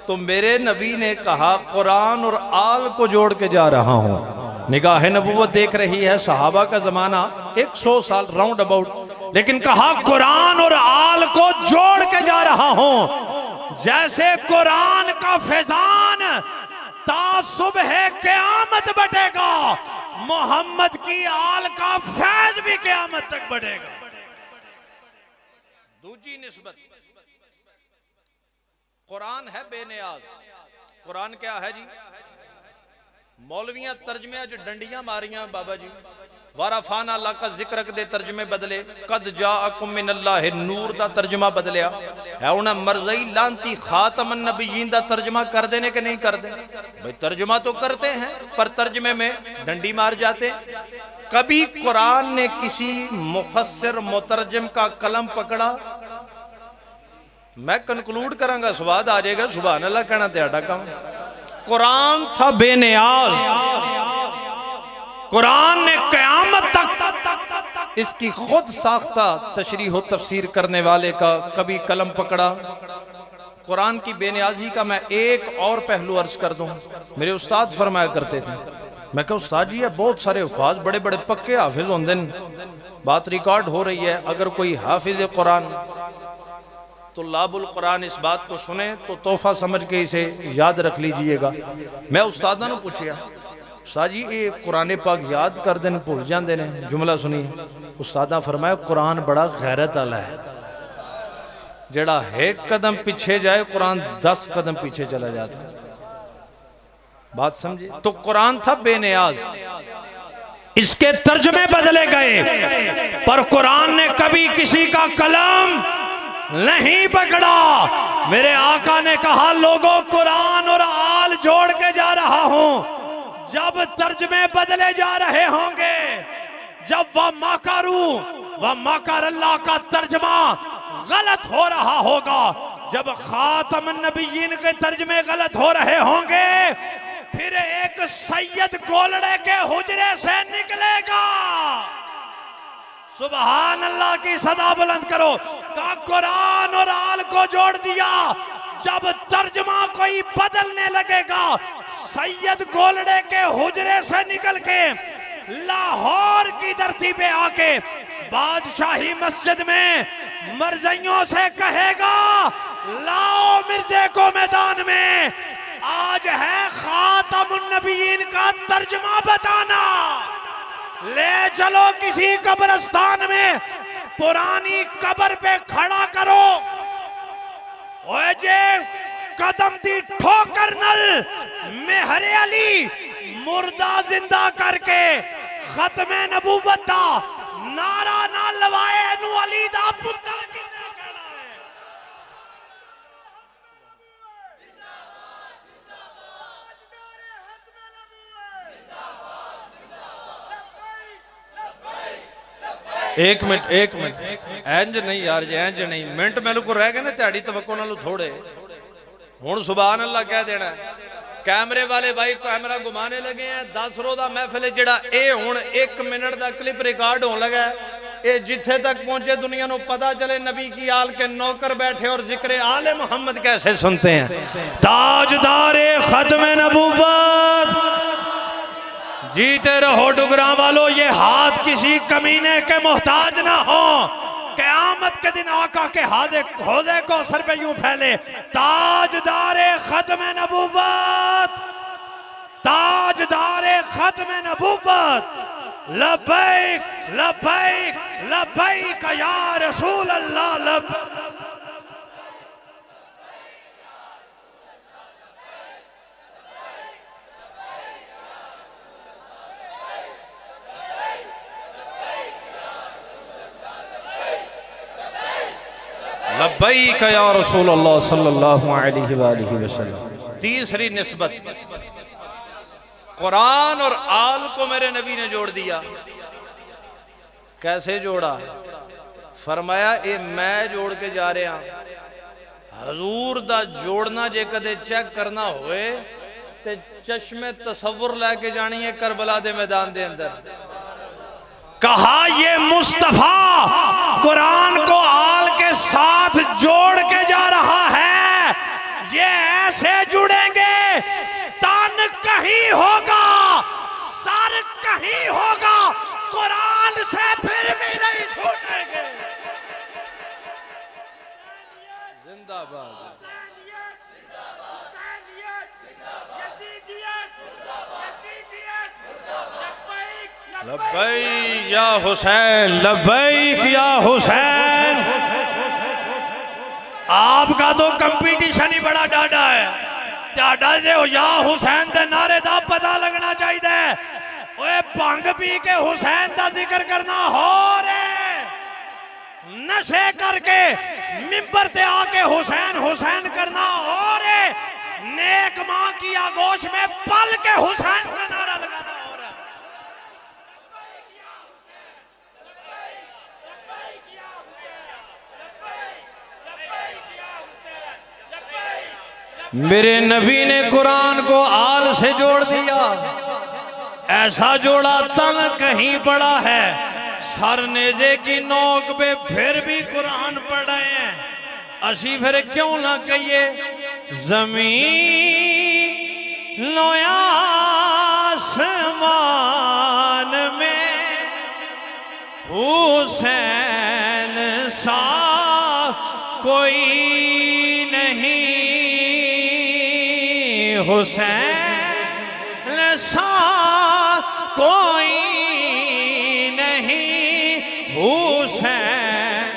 तो मेरे नबी ने कहा कुरान और आल को जोड़ के जा रहा हूं। निगाह नबुव्वत देख रही है, सहाबा का जमाना 100 साल राउंड अबाउट, लेकिन कहा कुरान और आल को जोड़ के जा रहा हूं। जैसे कुरान का फैजान ता सुबह क़यामत बटेगा, मोहम्मद की आल का फैज भी क़यामत तक बढ़ेगा। दूसरी निस्बत, कुरान है बेनियाज। कुरान क्या है जी? मौलवियां तर्जमे च डंडियां मारियां बाबा जी, वाराफाना अल्लाह का जिक्र दे तर्जमे बदले, कद जाअकुम मिनल्लाहि नूर दा तर्जमा बदलिया है। उन्हें मरज़ई लांती खातमन नबीयीन दा तर्जमा कर देने के नहीं कर दे भाई, तर्जमा तो करते हैं पर तर्जमे में डंडी मार जाते। कभी कुरान ने किसी मुफस्सिर मुतरजम का कलम पकड़ा? मैं कंक्लूड करांगा, स्वाद आ जाएगा, सुभान अल्लाह कहना तेरा काम। कुरान था बेनियाज, कुरान ने क़यामत तक इसकी खुद साख्ता तशरीह व तफसीर करने वाले का कभी कलम पकड़ा? कुरान की बेनियाजी का मैं एक और पहलू अर्ज कर दूं। मेरे उस्ताद फरमाया करते थे, मैं कहा उस्ताद जी बहुत सारे अल्फाज बड़े बड़े पक्के हाफिज होंगे, बात रिकॉर्ड हो रही है, अगर कोई हाफिज कुरान तो लाबुल कुरान इस बात को सुने तो तोहफा समझ के इसे याद रख लीजिएगा। मैं उस्तादा ने पूछा उस्ताद जी ये कुरान पाक याद कर दें भूल जाते हैं, जुमला सुनिए। उस्तादा फरमाया कुरान बड़ा गैरत वाला है, जड़ा 1 कदम पीछे जाए कुरान 10 कदम पीछे चला जाता है। बात समझे? तो कुरान था बेनियाज, इसके तर्जमे बदले गए पर कुरान ने कभी किसी का कलम नहीं पकड़ा। मेरे आका ने कहा लोगों कुरान और आल जोड़ के जा रहा हूं। जब तर्जमे बदले जा रहे होंगे, जब वह मकर अल्लाह का तर्जमा गलत हो रहा होगा, जब खातमुन नबिय्यीन के तर्जमे गलत हो रहे होंगे, फिर एक सैयद गोलड़े के हुजरे से निकलेगा। सुभान अल्लाह की सदा बुलंद करो। का कुरान और आल को जोड़ दिया। जब तर्जमा कोई बदलने लगेगा, सैयद गोलड़े के हुजरे से निकल के लाहौर की धरती पे आके बादशाही मस्जिद में मरज़इयों से कहेगा लाओ मिर्जे को मैदान में, आज है खातमुन नबिय्यीन का तर्जमा बताना। ले चलो किसी कब्रिस्तान में, पुरानी कब्र पे खड़ा करो, ओए जे कदम दी ठोकर नल मेहरे अली मुर्दा जिंदा करके खत्मे नबूवत दा नारा ना लवाए नू अली दा पुत्र किन्ने कहना है। एक मिनट इंज नहीं यार जी, इंज नहीं, मिनट मेरे को रह गए ना ध्याड़ी तवक्को नालों थोड़े। हुण सुभान अल्लाह कह देना। कैमरे वाले भाई कैमरा घुमाने लगे हैं। 10 रोज़ा महफिल जेड़ा ए हुण 1 मिनट का क्लिप रिकॉर्ड होने लगा है। ये जिथे तक पहुंचे दुनिया को पता चले नबी की आल के नौकर बैठे और जिक्र आले मोहम्मद कैसे सुनते हैं। ताजदारे खत्म नबूवत, जीते रहो डुगरा वालों, ये हाथ किसी कमीने के मोहताज ना हो। क़यामत के दिन आका के हौज़े को सर पे यूं फैले। ताजदारे खत्म नबूवत, ताजदारे खत्म नबूवत, लब्बैक लब्बैक लब्बैक या रसूल अल्लाह लब। लब्बैक या रसूल अल्लाह सल्लल्लाहु अलैहि वसल्लम। तीसरी निस्बत कुरान और आल को मेरे नबी ने जोड़ दिया। कैसे जोड़ा? फरमाया ये मैं जोड़ के जा रहा। हजूर दा जोड़ना जे कदे चेक करना होए ते चश्मे तसव्वुर लेके जानी है करबला दे मैदान दे अंदर। कहा ये मुस्तफा कुरान को आल के साथ जोड़ के जा रहा है। ये ऐसे जुड़ेंगे, तन कहीं होगा, सर कहीं होगा, कुरान से फिर भी नहीं छूटेंगे। जिंदाबाद। लब्बैक या हुसैन, लब्बैक या हुसैन। आपका तो कंपटीशन ही बड़ा डाढ़ा है। डाढ़ा दे या हुसैन दे नारे दा पता लगना चाहिए। ओए भंग पी के हुसैन का जिक्र करना हो रे, नशे करके मिंबर ते आके हुसैन हुसैन करना हो रे, नेक मां की आगोश में पल के हुसैन का नारा लगाना हो रहा। मेरे नबी ने कुरान को आल से जोड़ दिया। ऐसा जोड़ा तन कहीं पड़ा है, सर नेजे की नोक पे फिर भी कुरान पढ़ रहे हैं। असी फिर क्यों ना कहिए जमीन लोया आसमान में हुसैन सा कोई नहीं, हुसैन सा कोई नहीं, हुसैन।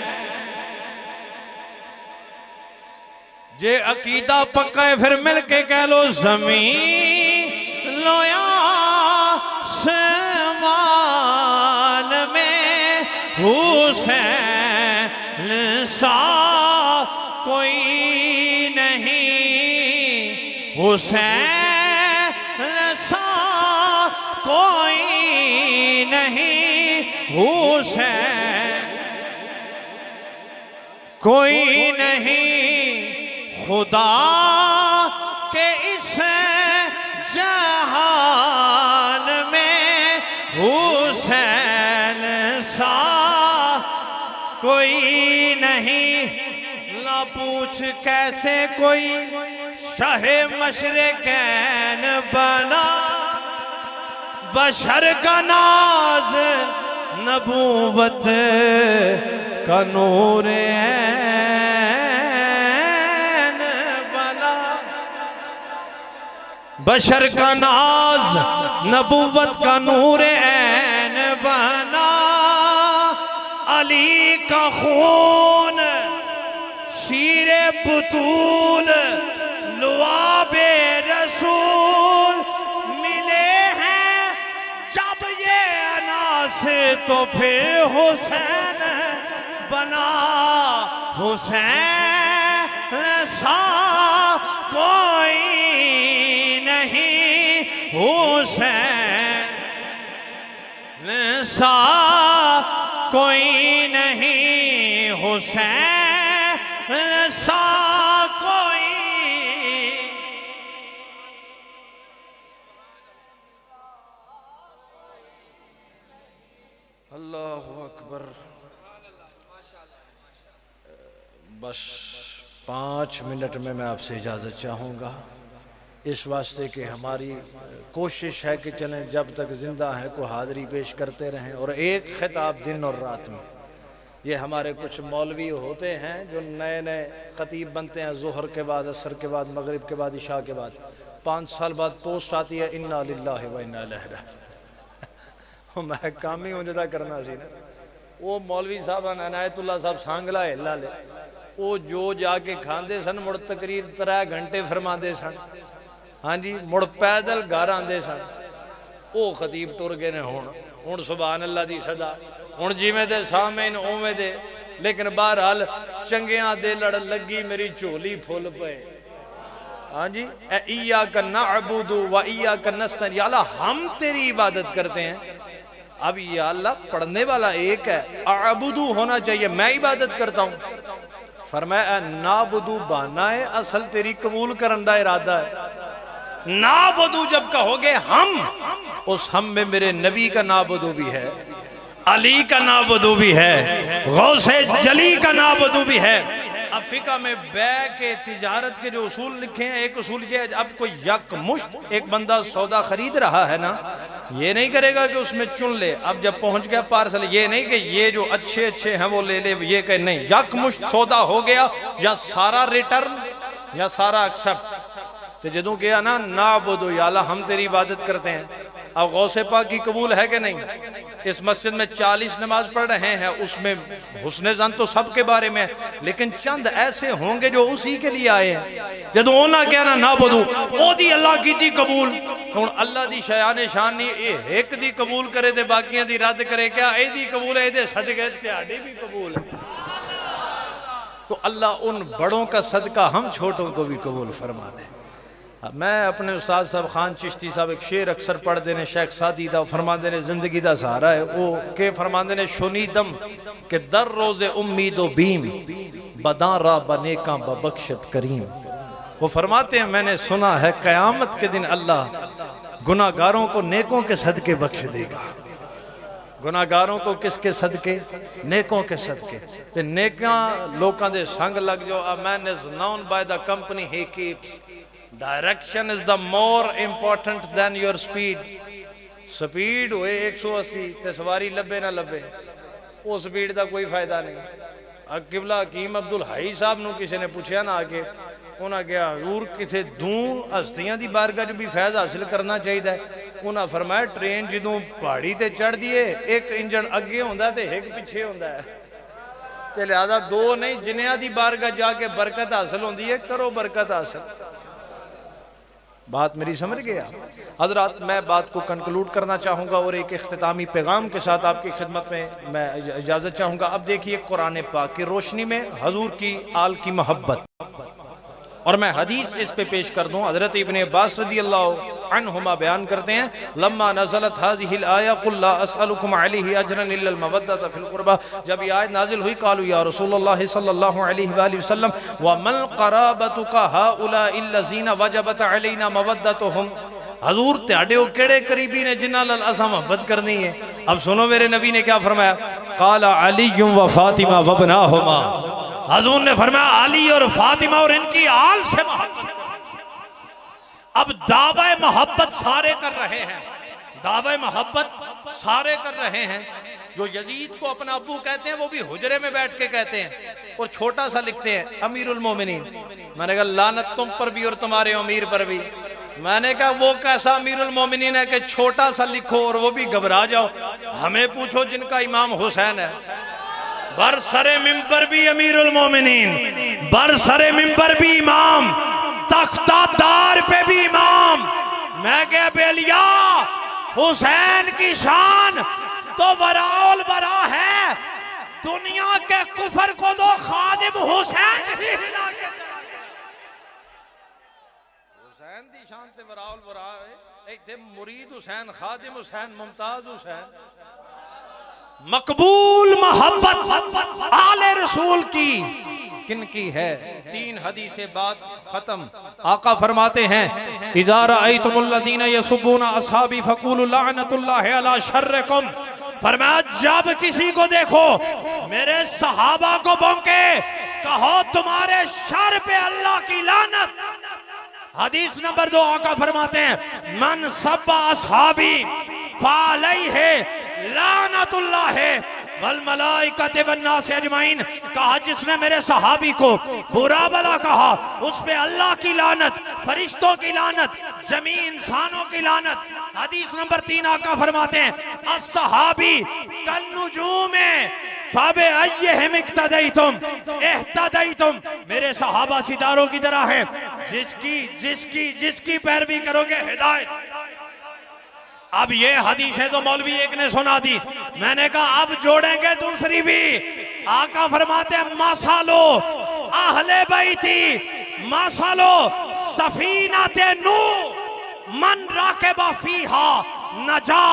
जे अकीदा पक्का है फिर मिल के कह लो जमीन लोया आसमान में हुसैन सा कोई नहीं, हुसैन सा कोई नहीं, हुसैन कोई नहीं। खुदा के इस जहान में हुसैन सा कोई नहीं। ना पूछ कैसे कोई शाहे मशरिकैन बना, बशर का नाज नबूवत का नूर ऐन बना, बशर का नाज नबूवत का नूर ऐन बना। अली का खून शीरे बुतूल लुआबे रसूल मिले हैं जब ये अनास, तो फिर हुसैन बना। हुसैन सा कोई नहीं, हुसैन सा कोई हुसैन सा कोई। अल्लाहु अकबर। बस 5 मिनट में मैं आपसे इजाज़त चाहूँगा, इस वास्ते कि हमारी कोशिश है कि चलें जब तक ज़िंदा हैं को हाज़री पेश करते रहें। और एक ख़िताब दिन और रात में, ये हमारे कुछ मौलवी होते हैं जो नए नए ख़तीब बनते हैं, ज़ुहर के बाद, असर के बाद, मगरिब के बाद, इशा के बाद, 5 साल बाद पोस्ट आती है इन्ना लिल्लाहि व इन्ना इलैहि राजिऊन। मैं काम ही उन्हें करना सी ना। वो मौलवी साहब अनायतुल्ला साहब सांगला हिला ले, वो जो जाके खाते सन मुड़ तकरीर 3 घंटे फरमाते सन। हाँ जी, मुड़ पैदल घर आते सन। वो खतीब टुर गए ने हुण सुभान अल्लाह दी सदा, हुण जिवें दे सामने उवें दे। लेकिन बहरहाल चंगियां दे लड़ लगी मेरी झोली फुल पे। हाँ जी, इय्याका नअबुदु व इय्याका नस्तईन, या अल्लाह हम तेरी इबादत करते हैं। अब या अल्लाह पढ़ने वाला एक है, अबुदू होना चाहिए, मैं इबादत करता हूं। फरमाया नाबुदू बहाना है, असल तेरी कबूल करने का इरादा है। नाबुदू जब कहोगे हम, उस हम में मेरे नबी का नाबुदू भी है, अली का नाबुदू भी है, गौसे जली का नाबुदू भी है। अब फिका में बै के तिजारत के जो उसूल लिखे हैं, एक उसूल ये है, अब कोई यकमुश्त एक बंदा सौदा खरीद रहा है ना, ये नहीं करेगा कि उसमें चुन ले। अब जब पहुंच गया पार्सल, ये नहीं कि ये जो अच्छे अच्छे हैं वो ले ले, ये कहे नहीं, यकमुश्त सौदा हो गया, या सारा रिटर्न या सारा एक्सेप्ट। तो जदों कहा ना नाबुदु या अल्लाह हम तेरी इबादत करते हैं। अब गौसे पाक की कबूल है कि नहीं? इस मस्जिद में 40 नमाज पढ़ रहे हैं, उसमें हुस्ने ज़न तो सबके बारे में, लेकिन चंद ऐसे होंगे जो उसी के लिए आए हैं। जदों उन्हें कहना नाबुदु, ओदी अल्लाह की दी कबूल। हुण अल्लाह दी शयान शान नहीं, ये एक दी कबूल करे ते बाकियां दी रद्द करे, क्या एदी कबूल है, एदे सदके तुहाडी भी कबूल है। तो अल्लाह उन बड़ों का सदका हम छोटों को भी कबूल फरमा दे। मैं अपने उस्ताद साहब खान चिश्ती साहब एक शेर अक्सर पढ़ते ने, शेख सादी दा फरमाते ने जिंदगी का सहारा है वो के फरमाते ने शुनीदम के दर रोज़े उम्मीदो बीम बदारा बने का बबख्शत करीम। वो फरमाते हैं मैंने सुना है क़यामत के दिन अल्लाह गुनाहगारों को नेकों के सदके बख्श देगा। गुनाहगारों को किसके सदके? नेकों के सदके। ते नेका लोकां दे संग लग जाओ। A man is known by the company he keeps. Direction is the more important than your speed. Speed होए 180 ते सवारी लब्बे ना लब्बे, वो स्पीड का कोई फायदा नहीं। किबला हकीम अब्दुल हाई साहब नूं किसी ने पूछा ना आके, उन्हें कहा हजूर किसे दूं हस्तियां की बारगाह च भी फैज़ हासिल करना चाहिए। उन्हें फरमाया ट्रेन जदों पहाड़ी ते चढ़दी है, एक इंजन अगे होंदा ते एक पिछे होंदा है, ते लिहाजा दो नहीं, जिन्हियां दी बारगाह जाके बरकत हासिल होंदी है, करो बरकत हासिल। बात मेरी समझ गया हजरात? मैं बात को कंक्लूड करना चाहूँगा और एक इख्तितामी पैगाम के साथ आपकी खिदमत में मैं इजाज़त चाहूँगा। अब देखिए कुरान पाक की रोशनी में हजूर की आल की मोहब्बत, और मैं हदीस इस पे पेश कर दूं। हजरत इब्ने अब्बास रज़ियल्लाहु अन्हुमा बयान करते हैं, लम्मा नज़लत हाज़िहिल आया कुल ला अस्अलुकुम अलैहि अजरन इल्लल मवद्दत फिल कुर्बा, जब ये आयत नाजिल हुई, कालू या रसूलुल्लाह सल्लल्लाहु अलैहि वसल्लम व मल क़राबतुका हाउला इल्लज़ीना वजबत अलैना मवद्दतुहुम, हजूर तेरे वो केड़े करीबी ने जिन्हां नाल असां मोहब्बत करनी है। अब सुनो मेरे नबी ने क्या फरमाया, काला अलीयुम व फातिमा व इब्नाहुमा, हजूर ने फरमाया अली और फातिमा और इनकी आल से मोहब्बत। अब दावा मोहब्बत सारे कर रहे हैं, दावा मोहब्बत सारे कर रहे हैं। जो यजीद को अपना अब्बू कहते हैं वो भी हुजरे में बैठ के कहते हैं और छोटा सा लिखते हैं अमीरुल मोमिनीन। मैंने कहा लानत तुम पर भी और तुम्हारे अमीर पर भी। मैंने कहा वो कैसा अमीरुल मोमिनीन है कि छोटा सा लिखो और वो भी घबरा जाओ। हमें पूछो जिनका इमाम हुसैन है, बरसरे मिंबर भी अमीरुल मोमिनीन, बरसरे मिंबर भी इमाम, तख्तादार पे भी इमाम। मैं क्या बेलिया, हुसैन की शान तो बराउल बरा है, दुनिया के कुफर को दो खादिम हुसैन ही हिला के। हुसैन दी शान ते बराउल बरा है, एक मुरीद हुसैन, खादिम हुसैन, मुमताज हुसैन। मकबूल मोहब्बत आले रसूल की किनकी है? 3 हदीसें बाद खत्म। आका फरमाते हैं इज़ा रअयतुमुल्लज़ीना यसुब्बूना अस्हाबी फक़ूलू लअनतुल्लाहि अला शर्रिकुम। फरमाया जब किसी को देखो मेरे सहाबा को भौंके, कहो तुम्हारे शर पे अल्लाह की लानत। हदीस नंबर 2 आका फरमाते हैं मन सब्बा अस्हाबी फअलैहि लानतुल्लाहि वल मलाइकति वन्नास अजमाइन। कहा जिसने मेरे सहाबी को बुरा भला कहा उस पे अल्लाह की लानत, फरिश्तों की लानत, जमी इंसानों की लानत। हदीस नंबर 3 आका फरमाते हैं अस्सहाबी कन्नुजूमे फाबे अय्यहिम इक्तदैतुम इह्तदैतुम। मेरे सहाबा सितारों की तरह हैं, जिसकी पैरवी करोगे हिदायत। अब ये हदीसें तो मौलवी एक ने सुना दी, मैंने कहा अब जोड़ेंगे दूसरी भी। आका फरमाते हैं मसालो अहले बैती मसालो सफीनते नूह मन राकिबा फीहा नजा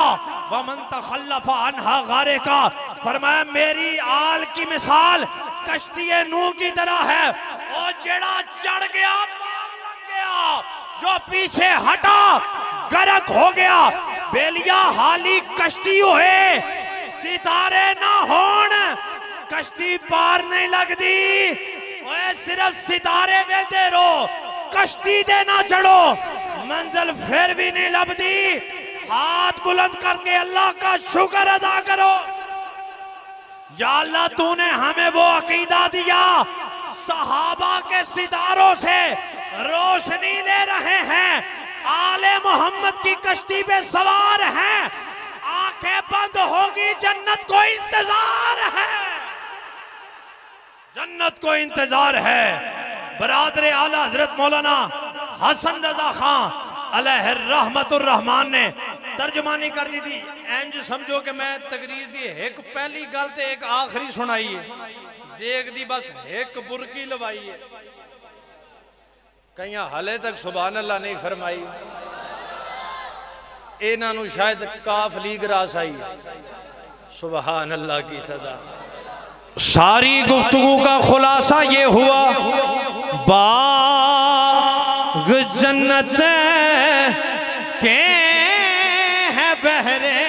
व मन तखल्लफा अन्हा गारिका। फरमाया मेरी आल की मिसाल कश्ती नूह की तरह है, और जेड़ा चढ़ गया लग गया, जो पीछे हटा गर्क हो गया। बेलिया हाली कश्ती होए सितारे ना होन कश्ती पार नहीं लगती। ओए सिर्फ सितारे वेंदे रहो, कश्ती दे ना चढ़ो, मंजिल फिर भी नहीं लभदी। हाथ बुलंद करके अल्लाह का शुक्र अदा करो। या अल्लाह तूने हमें वो अकीदा दिया, सहाबा के सितारों से रोशनी ले रहे हैं, आले मोहम्मद की कश्ती पे सवार हैं, आंखें बंद होगी जन्नत को इंतजार है, जन्नत को इंतजार है। बरादर आला हजरत मौलाना हसन रजा खां अलैहि रहमतुर रहमान ने तर्जमानी कर दी थी। इंज समझो कि मैं तकरीर दी एक पहली गल ते एक आखिरी सुनाई है, देख दी बस एक बुरकी लवाई है। कई हाले तक सुभान अल्लाह नहीं फरमाई, इन्हों शायद काफ लीग रास आई। सुभान अल्लाह की सदा। सारी गुफ्तगू का खुलासा ये हुआ, बाग जन्नत के हैं बहरे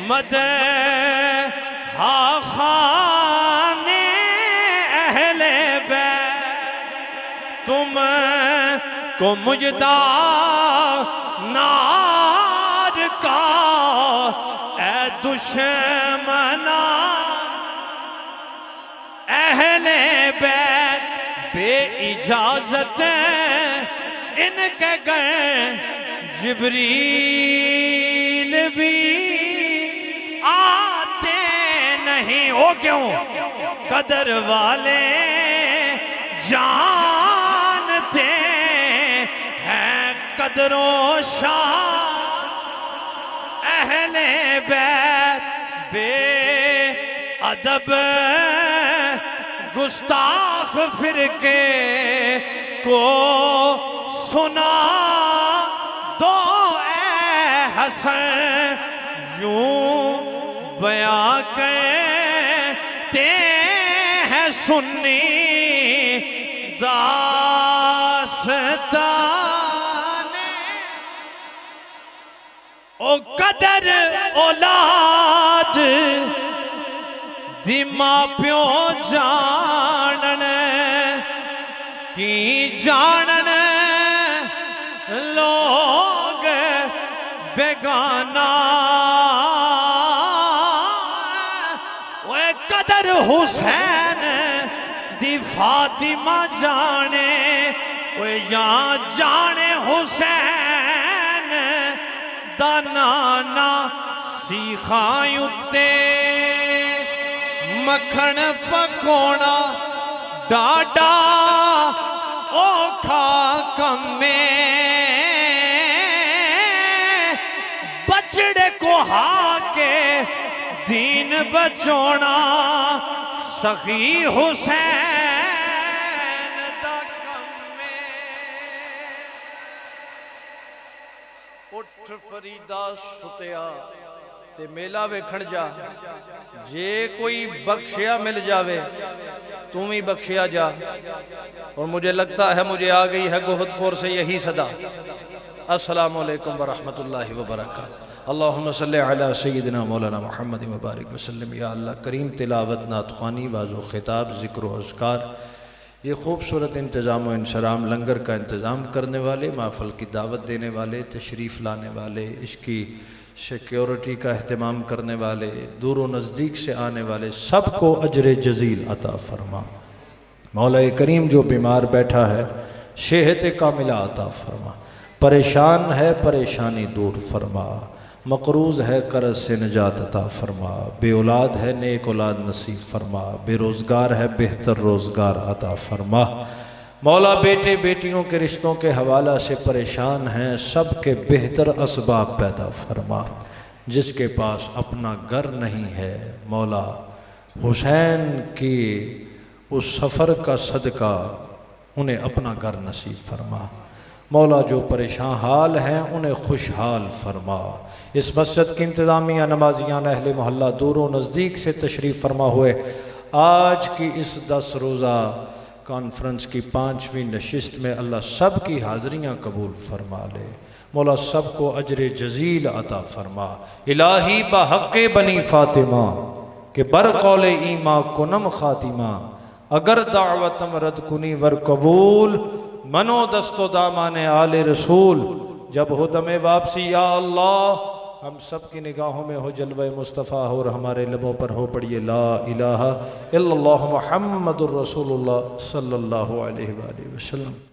मद खाने अहले बे तुम को मुजदा नार का ए दुश्मना अहले बैत बे इजाजत इनके गए जिब्रील भी आते नहीं। हो क्यों? कदर वाले जानते हैं कदरों शान अहले बैत बे अदब गुस्ताख फिरके को सुना दो ए हसन यूं बयां करते हैं सुन्नी दास्ताने। ओ कदर औलाद दी मां प्यो जानन की जानन लोग बेगाना। वो कदर हुसैन दी फातिमा जाने, वो यहाँ जाने हुसैन दा नाना सीखाई उत्ते मक्खन पकोड़ा डाडा औखा कमे बचड़े को हाके दीन बचोना सखी हुसैन दा कमे। उठ फरीदा सुतिया ते मेला वेखण जा, जे कोई बख्शिया मिल जावे तुम ही बख्शिया जा। और मुझे लगता है मुझे आ गई है गोहदपुर से यही सदा। अस्सलामु अलैकुम व रहमतुल्लाहि व बरकातहू। अल्लाहुम्मा सल्लि अला सय्यिदिना मौलाना मुहम्मद व बारिक वसल्लम। या अल्लाह करीम तिलावत, नात ख़्वानी, वाज़ो ख़िताब, ज़िक्र व अज़कार, ये खूबसूरत इंतज़ाम व इंसराम, लंगर का इंतज़ाम करने वाले, महफ़िल की दावत देने वाले, तशरीफ़ लाने वाले, इसकी सिक्योरिटी का अहतमाम करने वाले, दूर व नज़दीक से आने वाले सबको अजर जज़ील अता फरमा। मौला करीम जो बीमार बैठा है सेहत कामिला अता फरमा, परेशान है परेशानी दूर फरमा, मकरूज़ है कर्ज़ से निजात अता फरमा, बे औलाद है नेक औलाद नसीब फरमा, बेरोज़गार है बेहतर रोज़गार अता फरमा। मौला बेटे बेटियों के रिश्तों के हवाला से परेशान हैं, सब के बेहतर असबाब पैदा फरमा। जिसके पास अपना घर नहीं है मौला हुसैन की उस सफ़र का सदका उन्हें अपना घर नसीब फरमा। मौला जो परेशान हाल हैं उन्हें खुशहाल फरमा। इस मस्जिद की इंतज़ामिया, नमाजियान, अहले मोहल्ला, दूरों नज़दीक से तशरीफ़ फरमा हुए आज की इस 10 रोज़ा कॉन्फ्रेंस की 5वीं नशिस्त में अल्लाह सब की हाज़रियाँ कबूल फरमा ले। मौला सब को अजर जज़ील अता फरमा। इलाही बहक़्क़े बनी फ़ातिमा के बर कौले ईमा कुनम ख़ातिमा, अगर दावतम रद कुनी वर कबूल, मनो दस्तो दामाने आले रसूल। जब हो दमे वापसी या अल्लाह हम सब की निगाहों में हो जलवे मुस्तफ़ा हो और हमारे लबों पर हो पड़िए ला इलाहा इल्लल्लाह मुहम्मदुर रसूलुल्लाह सल्लल्लाहु अलैहि वसल्लम।